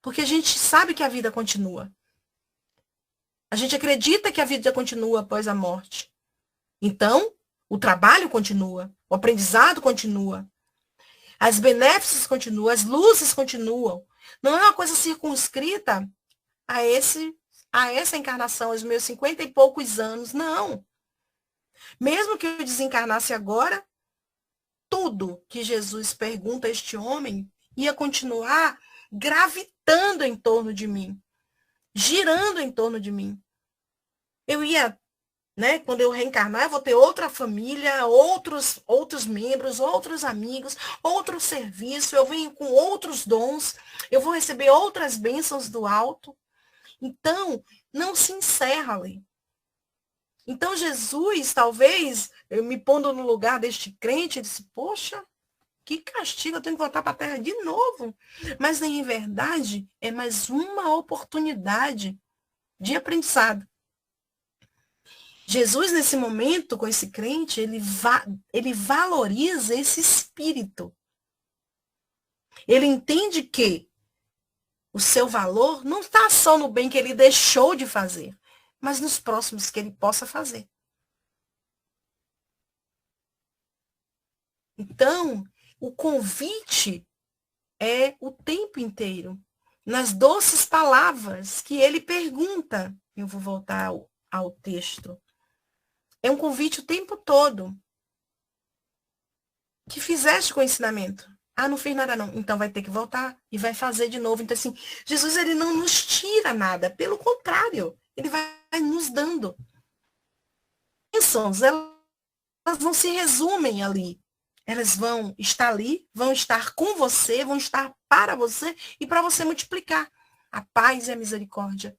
porque a gente sabe que a vida continua. A gente acredita que a vida continua após a morte. Então, o trabalho continua, o aprendizado continua, as benéficas continuam, as luzes continuam. Não é uma coisa circunscrita a essa encarnação, aos meus 50 e poucos anos, não. Mesmo que eu desencarnasse agora, tudo que Jesus pergunta a este homem ia continuar gravitando em torno de mim, girando em torno de mim. Eu ia, né, quando eu reencarnar, eu vou ter outra família, outros membros, outros amigos, outro serviço, eu venho com outros dons, eu vou receber outras bênçãos do alto. Então, não se encerra ali. Então, Jesus, talvez, eu me pondo no lugar deste crente, ele disse, poxa, que castigo, eu tenho que voltar para a terra de novo. Mas, em verdade, é mais uma oportunidade de aprendizado. Jesus, nesse momento, com esse crente, ele valoriza esse espírito. Ele entende que o seu valor não está só no bem que ele deixou de fazer, mas nos próximos que ele possa fazer. Então, o convite é o tempo inteiro, nas doces palavras que ele pergunta. Eu vou voltar ao texto. É um convite o tempo todo. Que fizeste com o ensinamento? Ah, não fiz nada não. Então vai ter que voltar e vai fazer de novo. Então, assim, Jesus, ele não nos tira nada. Pelo contrário, ele vai nos dando. Bênçãos, elas não se resumem ali. Elas vão estar ali, vão estar com você, vão estar para você e para você multiplicar a paz e a misericórdia.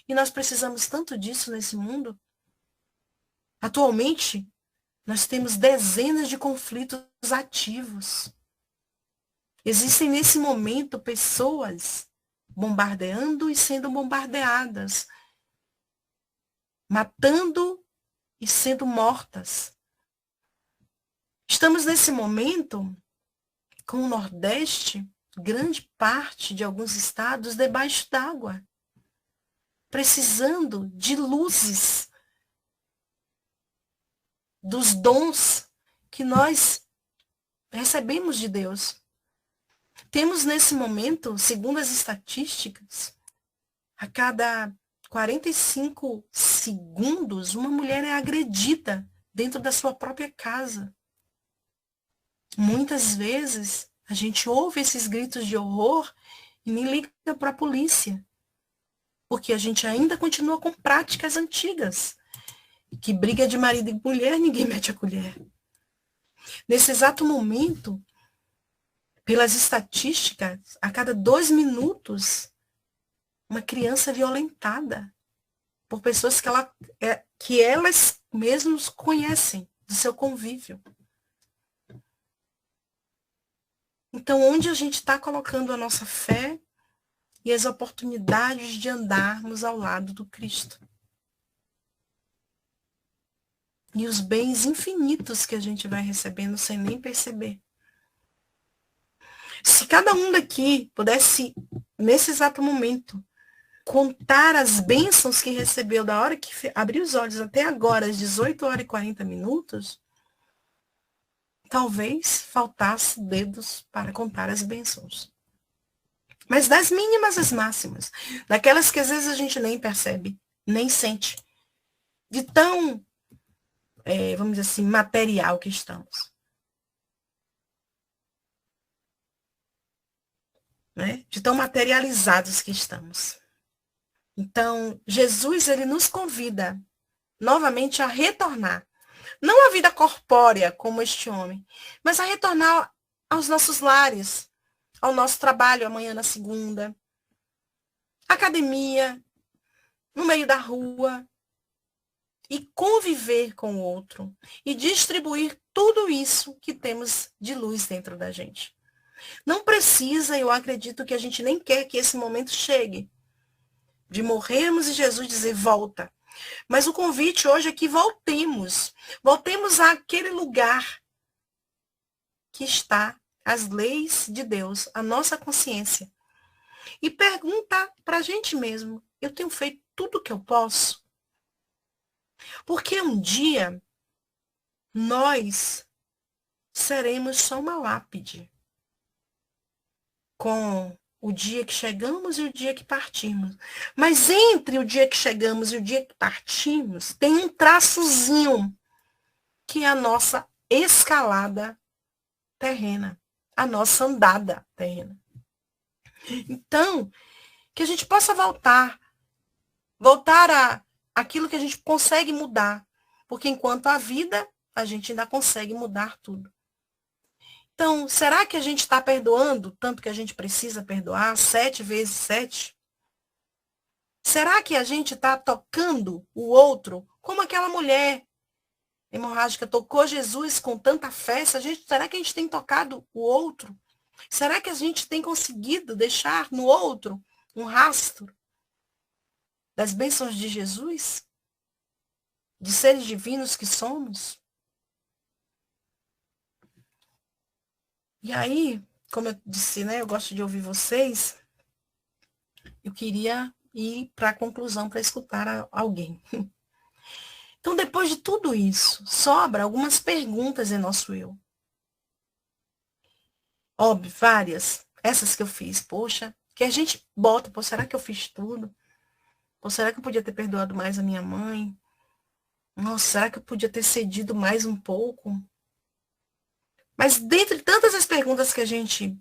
E nós precisamos tanto disso nesse mundo. Atualmente, nós temos dezenas de conflitos ativos. Existem nesse momento pessoas bombardeando e sendo bombardeadas, matando e sendo mortas. Estamos nesse momento com o Nordeste, grande parte de alguns estados debaixo d'água, precisando de luzes dos dons que nós recebemos de Deus. Temos nesse momento, segundo as estatísticas, a cada 45 segundos, uma mulher é agredida dentro da sua própria casa. Muitas vezes, a gente ouve esses gritos de horror e nem liga para a polícia. Porque a gente ainda continua com práticas antigas. Que briga de marido e mulher, ninguém mete a colher. Nesse exato momento, pelas estatísticas, a cada 2 minutos, uma criança é violentada por pessoas que elas mesmas conhecem do seu convívio. Então, onde a gente está colocando a nossa fé e as oportunidades de andarmos ao lado do Cristo? E os bens infinitos que a gente vai recebendo sem nem perceber. Se cada um daqui pudesse, nesse exato momento, contar as bênçãos que recebeu da hora que abriu os olhos até agora, às 18 horas e 40 minutos, talvez faltasse dedos para contar as bênçãos. Mas das mínimas às máximas, daquelas que às vezes a gente nem percebe, nem sente, de tão, vamos dizer assim, material que estamos. Né? De tão materializados que estamos. Então, Jesus, ele nos convida novamente a retornar. Não à vida corpórea, como este homem, mas a retornar aos nossos lares, ao nosso trabalho amanhã na segunda, academia, no meio da rua, e conviver com o outro, e distribuir tudo isso que temos de luz dentro da gente. Não precisa, eu acredito que a gente nem quer que esse momento chegue, de morrermos e Jesus dizer, volta. Mas o convite hoje é que voltemos. Voltemos àquele lugar que está as leis de Deus, a nossa consciência. E perguntar para a gente mesmo, eu tenho feito tudo o que eu posso? Porque um dia nós seremos só uma lápide com o dia que chegamos e o dia que partimos. Mas entre o dia que chegamos e o dia que partimos, tem um traçozinho, que é a nossa escalada terrena, a nossa andada terrena. Então, que a gente possa voltar a aquilo que a gente consegue mudar, porque enquanto há vida, a gente ainda consegue mudar tudo. Então, será que a gente está perdoando tanto que a gente precisa perdoar? 7 vezes 7? Será que a gente está tocando o outro como aquela mulher hemorrágica tocou Jesus com tanta fé? Será que a gente tem tocado o outro? Será que a gente tem conseguido deixar no outro um rastro das bênçãos de Jesus? De seres divinos que somos? E aí, como eu disse, né, eu gosto de ouvir vocês, eu queria ir para a conclusão, para escutar alguém. Então, depois de tudo isso, sobra algumas perguntas em nosso eu. Óbvio, várias. Essas que eu fiz, poxa, que a gente bota, pô, será que eu fiz tudo? Pô, será que eu podia ter perdoado mais a minha mãe? Nossa, será que eu podia ter cedido mais um pouco? Mas dentre tantas as perguntas que a gente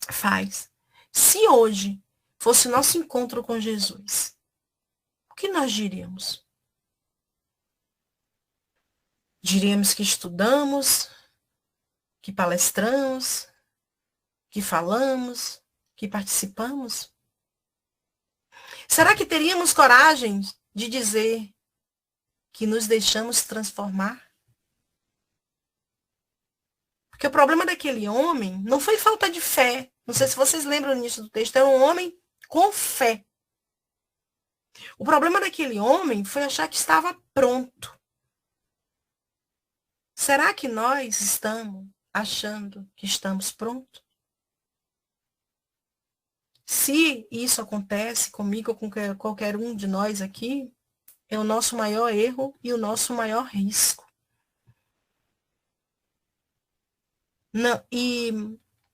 faz, se hoje fosse o nosso encontro com Jesus, o que nós diríamos? Diríamos que estudamos, que palestramos, que falamos, que participamos? Será que teríamos coragem de dizer que nos deixamos transformar? Porque o problema daquele homem não foi falta de fé. Não sei se vocês lembram no início do texto, era um homem com fé. O problema daquele homem foi achar que estava pronto. Será que nós estamos achando que estamos prontos? Se isso acontece comigo ou com qualquer um de nós aqui, é o nosso maior erro e o nosso maior risco. E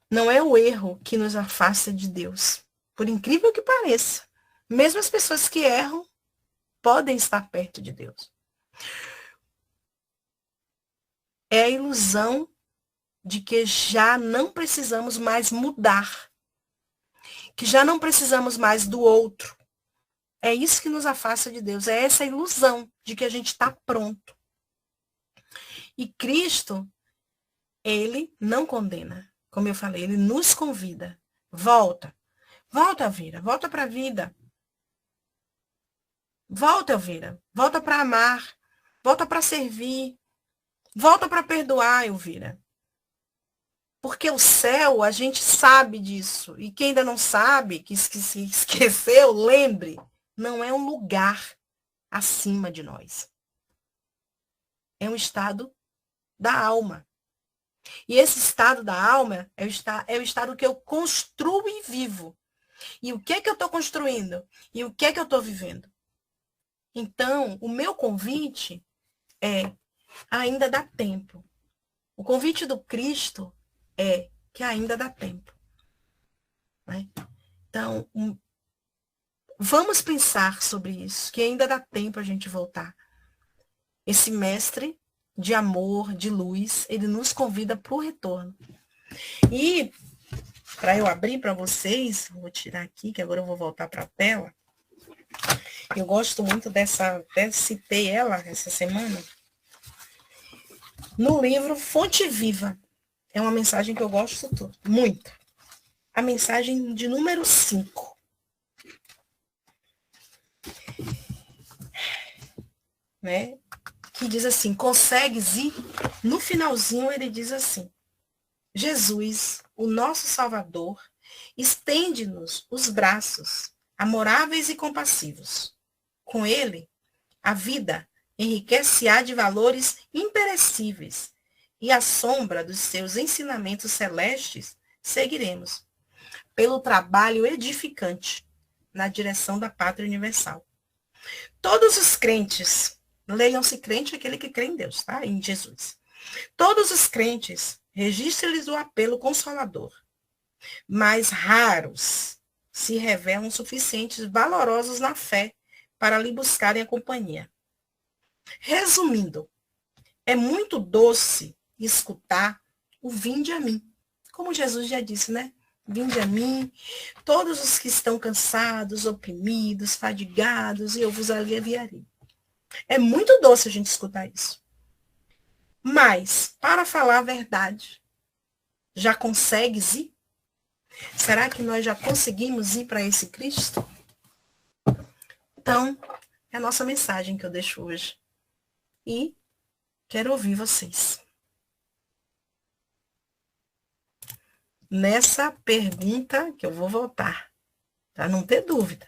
não é o erro que nos afasta de Deus. Por incrível que pareça, mesmo as pessoas que erram podem estar perto de Deus. É a ilusão de que já não precisamos mais mudar, que já não precisamos mais do outro. É isso que nos afasta de Deus, é essa ilusão de que a gente está pronto. E Cristo, ele não condena. Como eu falei, ele nos convida. Volta. Volta, Elvira. Volta para a vida. Volta, Elvira. Volta para amar. Volta para servir. Volta para perdoar, Elvira. Porque o céu, a gente sabe disso. E quem ainda não sabe, que se esqueceu, lembre, não é um lugar acima de nós. É um estado da alma. E esse estado da alma é o estado que eu construo e vivo. E o que é que eu estou construindo? E o que é que eu estou vivendo? Então, o meu convite é, ainda dá tempo. O convite do Cristo é que ainda dá tempo. Né? Então, vamos pensar sobre isso, que ainda dá tempo a gente voltar. Esse mestre de amor, de luz, ele nos convida para o retorno. E, para eu abrir para vocês, vou tirar aqui, que agora eu vou voltar para a tela. Eu gosto muito até citei ela essa semana, no livro Fonte Viva. É uma mensagem que eu gosto muito. A mensagem de número 5. né? Que diz assim, consegues ir? No finalzinho ele diz assim, Jesus, o nosso Salvador, estende-nos os braços, amoráveis e compassivos. Com ele, a vida enriquece-á de valores imperecíveis, e à sombra dos seus ensinamentos celestes seguiremos, pelo trabalho edificante, na direção da pátria universal. Todos os crentes, leiam-se crente aquele que crê em Deus, tá? Em Jesus. Todos os crentes, registre-lhes o apelo consolador, mas raros se revelam suficientes valorosos na fé para lhe buscarem a companhia. Resumindo, é muito doce escutar o vinde a mim. Como Jesus já disse, né? Vinde a mim, todos os que estão cansados, oprimidos, fadigados, e eu vos aliviarei. É muito doce a gente escutar isso. Mas, para falar a verdade, já consegues ir? Será que nós já conseguimos ir para esse Cristo? Então, é a nossa mensagem que eu deixo hoje. E quero ouvir vocês. Nessa pergunta que eu vou voltar, para não ter dúvida.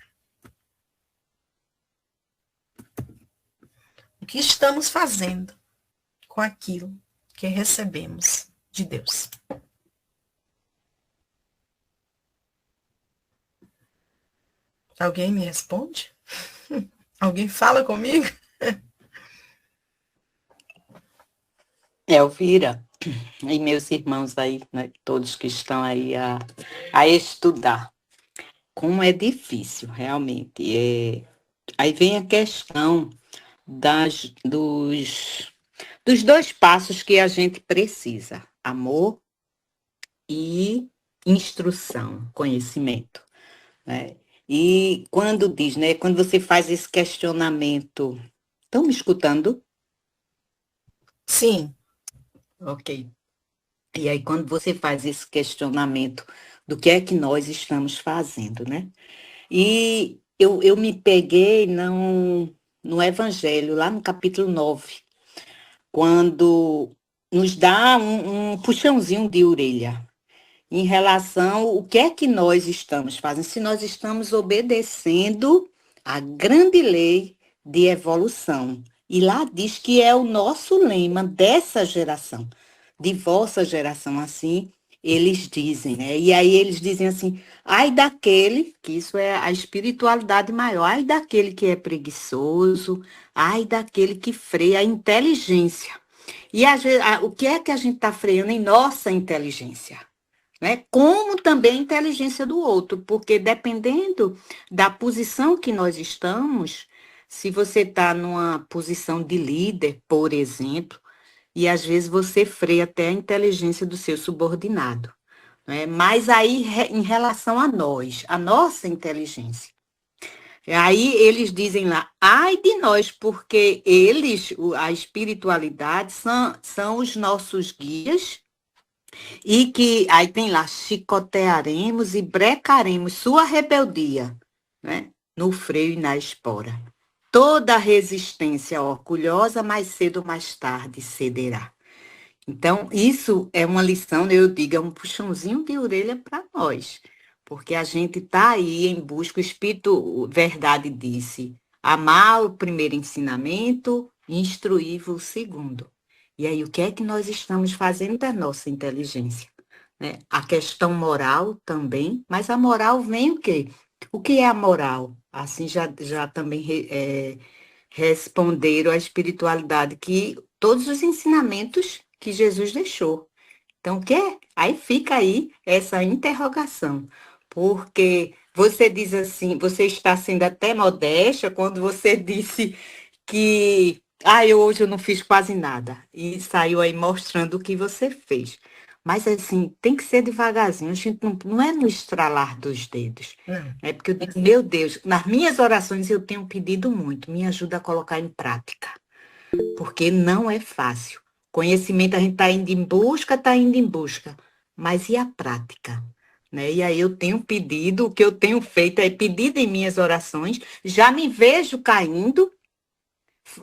O que estamos fazendo com aquilo que recebemos de Deus? Alguém me responde? Alguém fala comigo? Elvira, e meus irmãos aí, né, todos que estão aí a estudar. Como é difícil, realmente. Aí vem a questão dos dois passos que a gente precisa: amor e instrução, conhecimento, né? E quando diz, né, quando você faz esse questionamento, estão me escutando? Sim. Ok. E aí, quando você faz esse questionamento do que é que nós estamos fazendo, né? E eu me peguei no Evangelho, lá no capítulo 9, quando nos dá um puxãozinho de orelha em relação ao que é que nós estamos fazendo, se nós estamos obedecendo a grande lei de evolução. E lá diz que é o nosso lema dessa geração, de vossa geração, assim, eles dizem, né? E aí eles dizem assim, ai daquele, que isso é a espiritualidade maior, ai daquele que é preguiçoso, ai daquele que freia a inteligência. E às vezes, o que é que a gente está freando em nossa inteligência? Né? Como também a inteligência do outro, porque dependendo da posição que nós estamos, se você está numa posição de líder, por exemplo, e às vezes você freia até a inteligência do seu subordinado, né? Mas aí em relação a nós, a nossa inteligência. Aí eles dizem lá, ai de nós, porque eles, a espiritualidade, são os nossos guias, e que, aí tem lá, chicotearemos e brecaremos sua rebeldia, né? No freio e na espora. Toda resistência orgulhosa, mais cedo ou mais tarde, cederá. Então, isso é uma lição, eu digo, é um puxãozinho de orelha para nós, porque a gente está aí em busca, o Espírito Verdade disse, amar o primeiro ensinamento, instruir-vos o segundo. E aí, o que é que nós estamos fazendo da nossa inteligência? Né? A questão moral também, mas a moral vem o quê? O que é a moral? Assim já também responderam a espiritualidade, que todos os ensinamentos que Jesus deixou. Então, o que é? Aí fica aí essa interrogação, porque você diz assim, você está sendo até modesta quando você disse que hoje eu não fiz quase nada, e saiu aí mostrando o que você fez. Mas, assim, tem que ser devagarzinho, a gente não é no estralar dos dedos. É porque eu digo, meu Deus, nas minhas orações eu tenho pedido muito, me ajuda a colocar em prática, porque não é fácil. Conhecimento a gente está indo em busca, mas e a prática? Né? E aí eu tenho pedido, o que eu tenho feito é pedido em minhas orações, já me vejo caindo,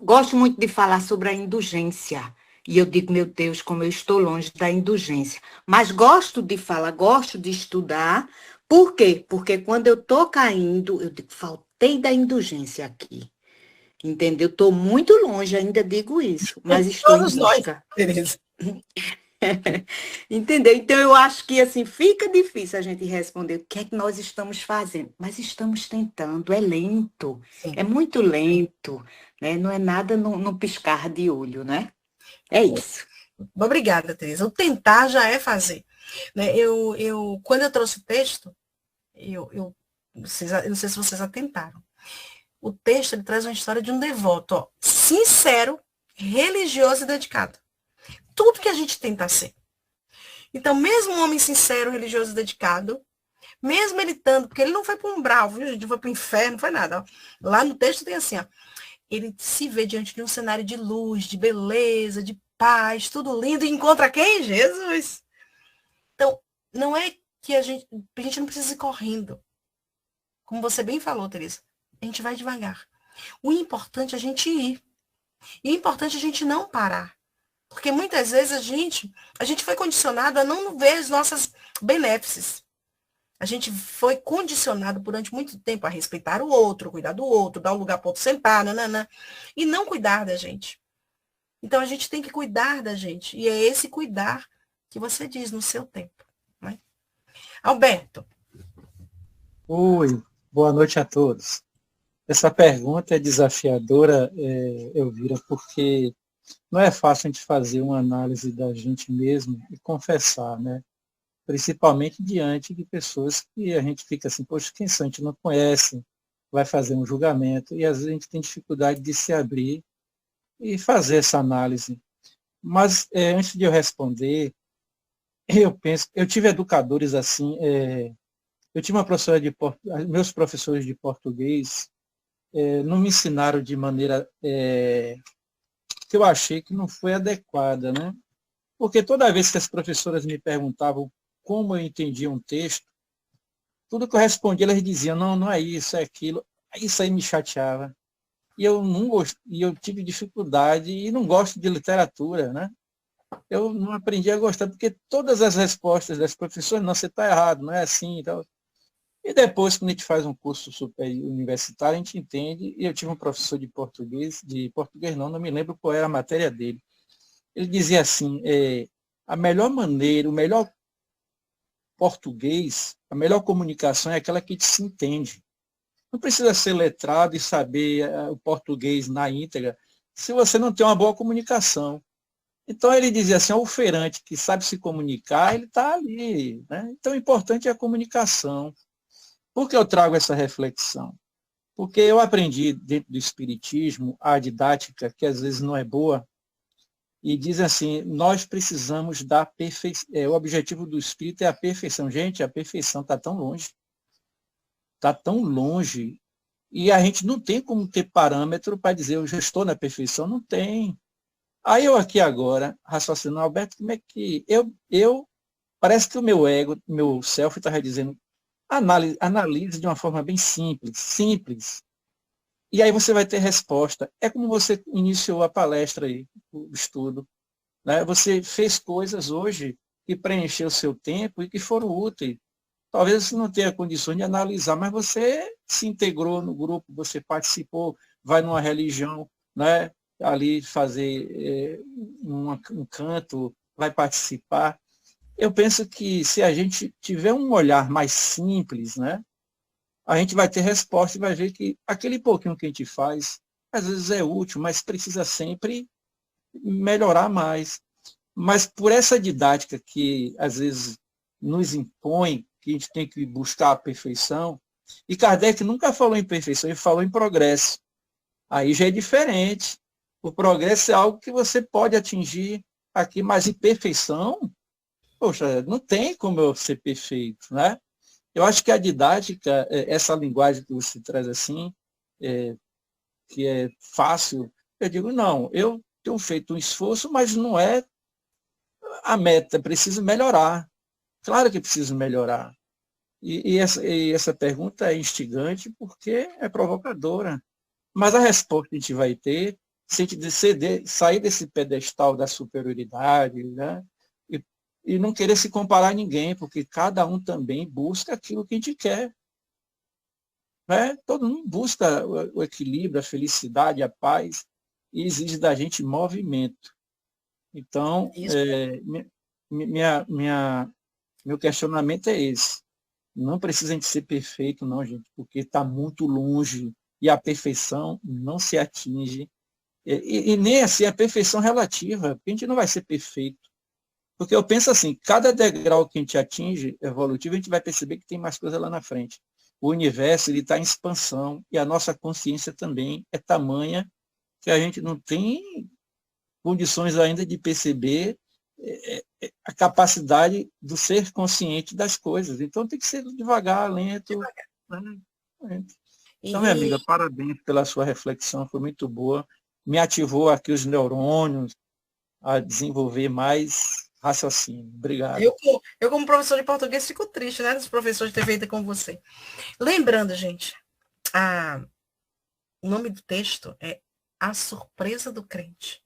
gosto muito de falar sobre a indulgência. E eu digo, meu Deus, como eu estou longe da indulgência. Mas gosto de falar, gosto de estudar. Por quê? Porque quando eu estou caindo, eu digo, faltei da indulgência aqui. Entendeu? Estou muito longe, ainda digo isso, mas estou em Todos nós, busca. Tereza. Entendeu? Então, eu acho que assim fica difícil a gente responder o que é que nós estamos fazendo, mas estamos tentando, é lento, Sim. é muito lento, né? Não é nada no piscar de olho, né? É isso. Obrigada, Tereza. O tentar já é fazer. Né? Quando eu trouxe o texto, eu não sei se vocês atentaram. O texto ele traz uma história de um devoto, ó, sincero, religioso e dedicado. Tudo que a gente tenta ser. Então, mesmo um homem sincero, religioso e dedicado, mesmo ele estando, porque ele não foi para um umbral, viu, gente? Não foi para o inferno, não foi nada. Ó. Lá no texto tem assim, ó, ele se vê diante de um cenário de luz, de beleza, de paz, tudo lindo, e encontra quem? Jesus. Então, não é que a gente não precisa ir correndo. Como você bem falou, Teresa, a gente vai devagar. O importante é a gente ir. E o importante é a gente não parar. Porque muitas vezes a gente foi condicionado a não ver as nossas benéfices. A gente foi condicionado durante muito tempo a respeitar o outro, cuidar do outro, dar um lugar para o outro sentar, nananã, e não cuidar da gente. Então, a gente tem que cuidar da gente. E é esse cuidar que você diz no seu tempo. Né? Alberto. Oi, boa noite a todos. Essa pergunta é desafiadora, Elvira, porque não é fácil a gente fazer uma análise da gente mesmo e confessar, né? Principalmente diante de pessoas que a gente fica assim, poxa, quem são? A gente não conhece, vai fazer um julgamento, e às vezes a gente tem dificuldade de se abrir e fazer essa análise. Mas, antes de eu responder, eu penso, eu tive educadores assim, eu tive uma professora meus professores de português não me ensinaram de maneira que eu achei que não foi adequada, né? Porque toda vez que as professoras me perguntavam como eu entendia um texto, tudo que eu respondia, elas diziam, não, não é isso, é aquilo. Isso aí me chateava. E eu não gost... e eu tive dificuldade e não gosto de literatura, né? Eu não aprendi a gostar, porque todas as respostas das professoras, não, você está errado, não é assim e tal. E depois, quando a gente faz um curso super universitário, a gente entende, e eu tive um professor de português não me lembro qual era a matéria dele. Ele dizia assim, a melhor maneira, o melhor português, a melhor comunicação é aquela que se entende. Não precisa ser letrado e saber o português na íntegra, se você não tem uma boa comunicação. Então ele dizia assim, o feirante que sabe se comunicar, ele está ali. Né? Então o importante é a comunicação. Por que eu trago essa reflexão? Porque eu aprendi dentro do espiritismo a didática, que às vezes não é boa, e diz assim, nós precisamos da perfeição. O objetivo do espírito é a perfeição. Gente, a perfeição está tão longe. Está tão longe. E a gente não tem como ter parâmetro para dizer, eu já estou na perfeição. Não tem. Aí eu aqui agora, raciocinando, Alberto, como é que parece que o meu ego, meu self estava dizendo, analise de uma forma bem simples. E aí você vai ter resposta. É como você iniciou a palestra aí, o estudo. Né? Você fez coisas hoje que preencheu o seu tempo e que foram úteis. Talvez você não tenha condições de analisar, mas você se integrou no grupo, você participou, vai numa religião, né? Ali fazer um canto, vai participar. Eu penso que se a gente tiver um olhar mais simples, né, a gente vai ter resposta e vai ver que aquele pouquinho que a gente faz, às vezes é útil, mas precisa sempre melhorar mais. Mas por essa didática que às vezes nos impõe, que a gente tem que buscar a perfeição, e Kardec nunca falou em perfeição, ele falou em progresso. Aí já é diferente. O progresso é algo que você pode atingir aqui, mas em perfeição, poxa, não tem como eu ser perfeito, né? Eu acho que a didática, essa linguagem que você traz assim, que é fácil, eu digo, não, eu tenho feito um esforço, mas não é a meta, preciso melhorar. Claro que preciso melhorar. E essa pergunta é instigante porque é provocadora. Mas a resposta que a gente vai ter de sair desse pedestal da superioridade, né? E não querer se comparar a ninguém, porque cada um também busca aquilo que a gente quer. Né? Todo mundo busca o equilíbrio, a felicidade, a paz, e exige da gente movimento. Então, meu questionamento é esse. Não precisa a gente ser perfeito, não, gente, porque está muito longe e a perfeição não se atinge. E nem assim a perfeição relativa, porque a gente não vai ser perfeito. Porque eu penso assim, cada degrau que a gente atinge evolutivo, a gente vai perceber que tem mais coisa lá na frente. O universo está em expansão e a nossa consciência também é tamanha que a gente não tem condições ainda de perceber a capacidade do ser consciente das coisas. Então tem que ser devagar, lento. Lento. Então, minha amiga, parabéns pela sua reflexão, foi muito boa. Me ativou aqui os neurônios a desenvolver mais raciocínio. Obrigado. Eu, como professor de português, fico triste, né, dos professores ter feito com você. Lembrando, gente, o nome do texto é A Surpresa do Crente.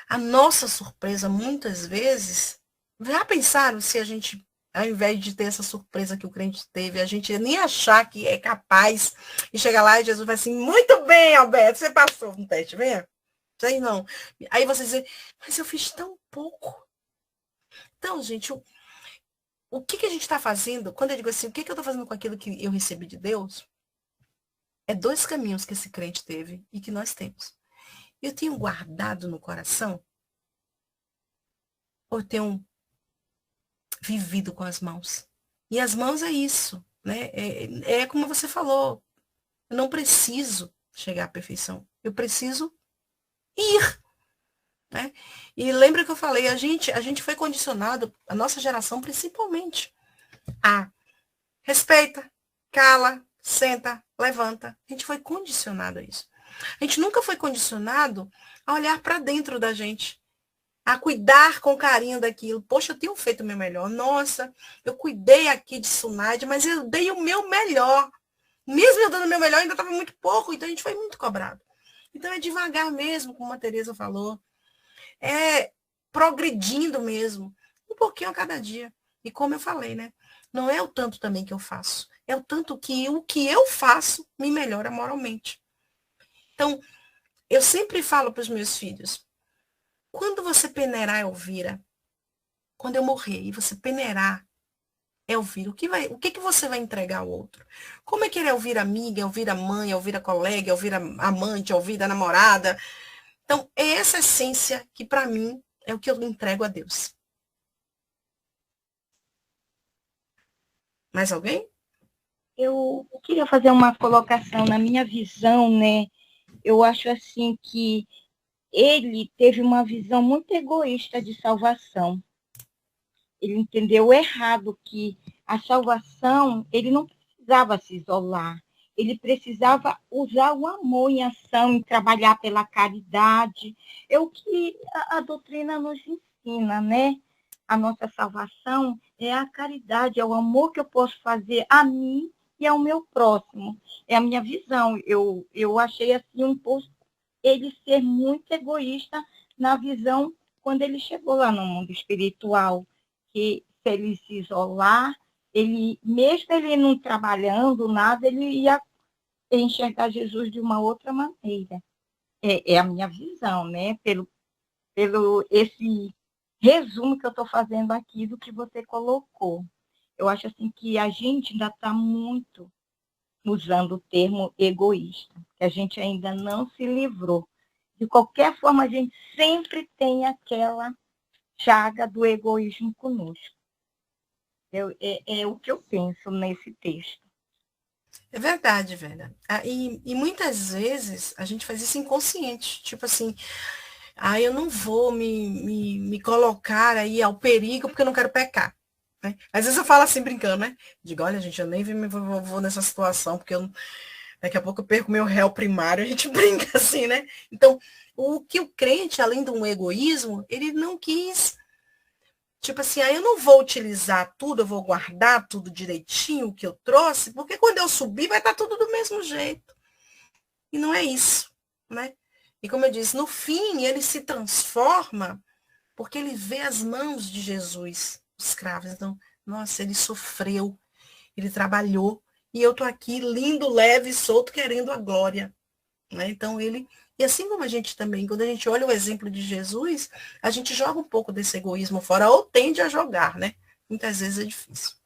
A nossa surpresa, muitas vezes, já pensaram se a gente, ao invés de ter essa surpresa que o crente teve, a gente nem achar que é capaz e chegar lá e Jesus vai assim, muito bem, Alberto, você passou no teste, venha. Sei não. Aí você diz, mas eu fiz tão pouco. Então, gente, o que a gente está fazendo, quando eu digo assim, o que eu estou fazendo com aquilo que eu recebi de Deus, é 2 caminhos que esse crente teve e que nós temos. Eu tenho guardado no coração ou eu tenho vivido com as mãos? E as mãos é isso, né? É como você falou, eu não preciso chegar à perfeição, eu preciso ir. Né? E lembra que eu falei, a gente foi condicionado, a nossa geração principalmente, a respeita, cala, senta, levanta. A gente foi condicionado a isso. A gente nunca foi condicionado a olhar para dentro da gente, a cuidar com carinho daquilo. Poxa, eu tenho feito o meu melhor. Nossa, eu cuidei aqui de Sunaide, mas eu dei o meu melhor. Mesmo eu dando o meu melhor, ainda estava muito pouco, então a gente foi muito cobrado. Então é devagar mesmo, como a Tereza falou. É progredindo mesmo, um pouquinho a cada dia. E como eu falei, né? Não é o tanto também que eu faço, é o tanto que o que eu faço me melhora moralmente. Então, eu sempre falo para os meus filhos, quando você peneirar Elvira, quando eu morrer e você peneirar Elvira, o que você vai entregar ao outro? Como é que ele é Elvira amiga, Elvira mãe, Elvira colega, Elvira amante, Elvira namorada? Então, é essa essência que, para mim, é o que eu entrego a Deus. Mais alguém? Eu queria fazer uma colocação na minha visão, né? Eu acho assim que ele teve uma visão muito egoísta de salvação. Ele entendeu errado que a salvação, ele não precisava se isolar. Ele precisava usar o amor em ação, em trabalhar pela caridade. É o que a doutrina nos ensina, né? A nossa salvação é a caridade, é o amor que eu posso fazer a mim e ao meu próximo. É a minha visão. Eu achei assim um pouco ele ser muito egoísta na visão quando ele chegou lá no mundo espiritual, que se ele se isolar, ele, mesmo ele não trabalhando nada, ele ia enxergar Jesus de uma outra maneira. É a minha visão, né? Pelo esse resumo que eu estou fazendo aqui do que você colocou. Eu acho assim que a gente ainda está muito usando o termo egoísta, que a gente ainda não se livrou. De qualquer forma, a gente sempre tem aquela chaga do egoísmo conosco. É o que eu penso nesse texto. É verdade, velho. E muitas vezes a gente faz isso inconsciente. Tipo assim, eu não vou me colocar aí ao perigo porque eu não quero pecar. Né? Às vezes eu falo assim brincando, né? Digo, olha, gente, eu nem vou nessa situação, porque daqui a pouco eu perco meu réu primário, a gente brinca assim, né? Então, o que o crente, além de um egoísmo, ele não quis, tipo assim, eu não vou utilizar tudo, eu vou guardar tudo direitinho o que eu trouxe, porque quando eu subir vai estar tudo do mesmo jeito. E não é isso, né? E como eu disse, no fim ele se transforma porque ele vê as mãos de Jesus, os cravos. Então, nossa, ele sofreu, ele trabalhou, e eu tô aqui lindo, leve, solto, querendo a glória. Né? Então ele, e assim como a gente também, quando a gente olha o exemplo de Jesus, a gente joga um pouco desse egoísmo fora, ou tende a jogar, né? Muitas vezes é difícil.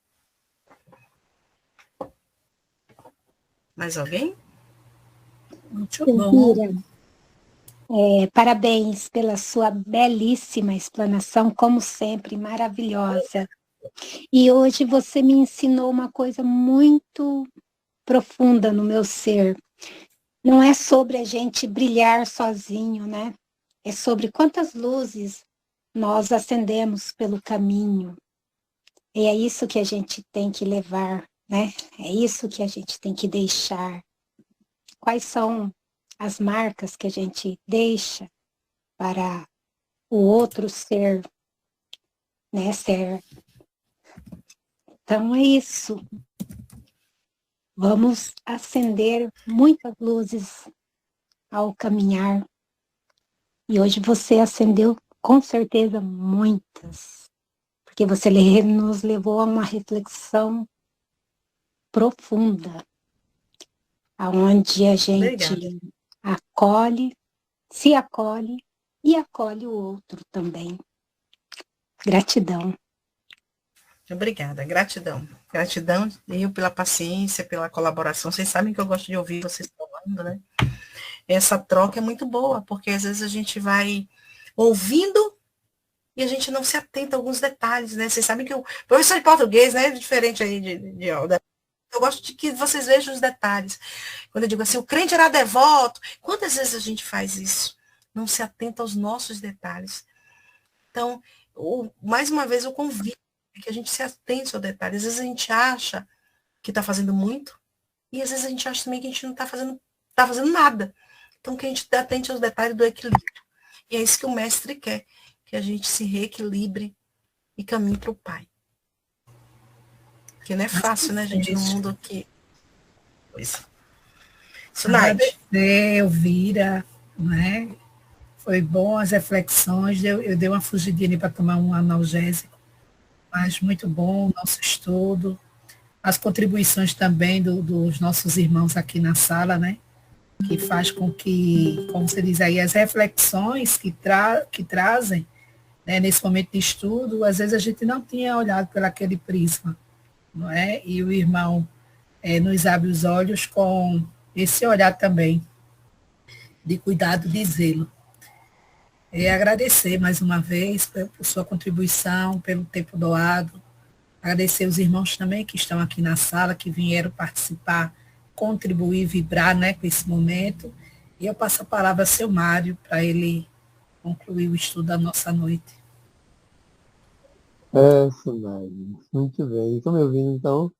Mais alguém? Muito bom. Elvira, parabéns pela sua belíssima explanação, como sempre, maravilhosa. E hoje você me ensinou uma coisa muito profunda no meu ser. Não é sobre a gente brilhar sozinho, né? É sobre quantas luzes nós acendemos pelo caminho. E é isso que a gente tem que levar, né? É isso que a gente tem que deixar. Quais são as marcas que a gente deixa para o outro ser, né? Ser. Então é isso. Vamos acender muitas luzes ao caminhar. E hoje você acendeu com certeza muitas, porque você nos levou a uma reflexão profunda, aonde a gente Obrigada. acolhe, se acolhe e acolhe o outro também. Gratidão. Obrigada, gratidão. Gratidão eu pela paciência, pela colaboração. Vocês sabem que eu gosto de ouvir vocês falando, né? Essa troca é muito boa, porque às vezes a gente vai ouvindo e a gente não se atenta a alguns detalhes, né? Vocês sabem que o professor de português, né, é diferente aí eu gosto de que vocês vejam os detalhes. Quando eu digo assim, o crente era devoto, quantas vezes a gente faz isso? Não se atenta aos nossos detalhes. Então, mais uma vez, eu convido que a gente se atente aos detalhes. Às vezes a gente acha que está fazendo muito, e às vezes a gente acha também que a gente não está fazendo nada. Então, que a gente atente aos detalhes do equilíbrio. E é isso que o mestre quer, que a gente se reequilibre e caminhe para o Pai. Porque não é fácil, né, gente, no mundo aqui. Pois. Sunaide. Agradecer, Elvira, né? Foi bom as reflexões. Eu dei uma fugidinha para tomar um analgésico, mas muito bom o nosso estudo. As contribuições também dos nossos irmãos aqui na sala, né? Que faz com que, como você diz aí, as reflexões que trazem, né, nesse momento de estudo, às vezes a gente não tinha olhado por aquele prisma, não é? E o irmão nos abre os olhos com esse olhar também, de cuidado, de zelo. Agradecer mais uma vez por sua contribuição, pelo tempo doado, agradecer os irmãos também que estão aqui na sala, que vieram participar, contribuir, vibrar, né, com esse momento. E eu passo a palavra ao seu Mário, para ele concluir o estudo da nossa noite. Sunaide, muito bem. Estão me ouvindo, então?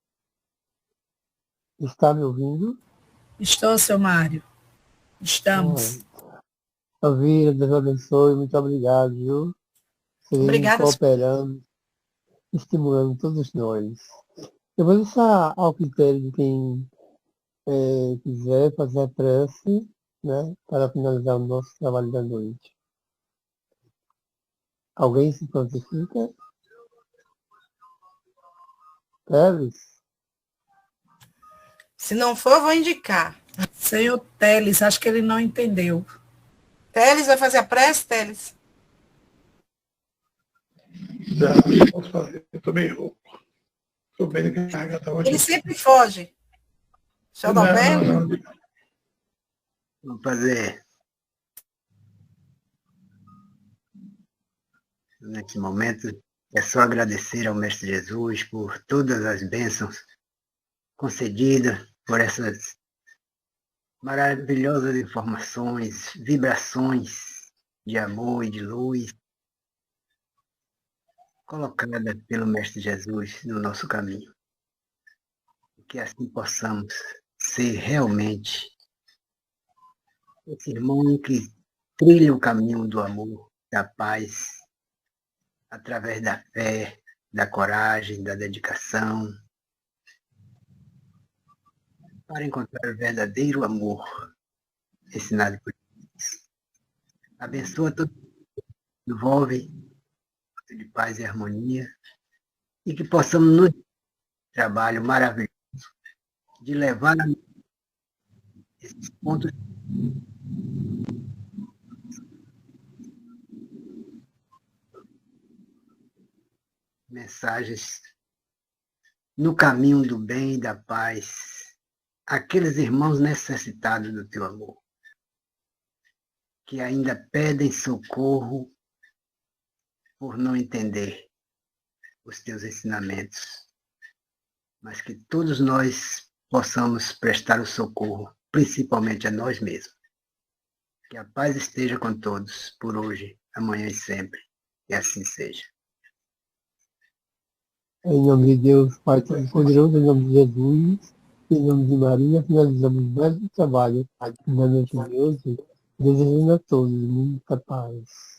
Está me ouvindo? Estou, seu Mário. Estamos. Elvira, Deus abençoe, muito obrigado, viu? Seguimos Obrigada. cooperando, estimulando todos nós. Eu vou deixar ao critério de quem quiser fazer a prece, né, para finalizar o nosso trabalho da noite. Alguém se prontifica? Teles? Se não for, eu vou indicar. Senhor Teles, acho que ele não entendeu. Teles vai fazer a prece, Teles? Já, posso fazer. Eu estou meio rouco. Estou bem carregado hoje. Ele sempre foge. Seu Dalberto? Vou fazer. Nesse momento, é só agradecer ao Mestre Jesus por todas as bênçãos concedidas, por essas maravilhosas informações, vibrações de amor e de luz colocada pelo Mestre Jesus no nosso caminho. Que assim possamos ser realmente esse irmão que trilha o caminho do amor, da paz, através da fé, da coragem, da dedicação, para encontrar o verdadeiro amor ensinado por Jesus. Abençoa todo mundo que envolve de paz e harmonia e que possamos no trabalho maravilhoso de levar esses pontos mensagens no caminho do bem e da paz, aqueles irmãos necessitados do teu amor, que ainda pedem socorro por não entender os teus ensinamentos, mas que todos nós possamos prestar o socorro, principalmente a nós mesmos. Que a paz esteja com todos, por hoje, amanhã e sempre, e assim seja. Em nome de Deus, Pai Todo-Poderoso, em nome de Jesus, em nome de Maria, finalizamos mais um trabalho na noite de hoje, desejando a todos muita paz.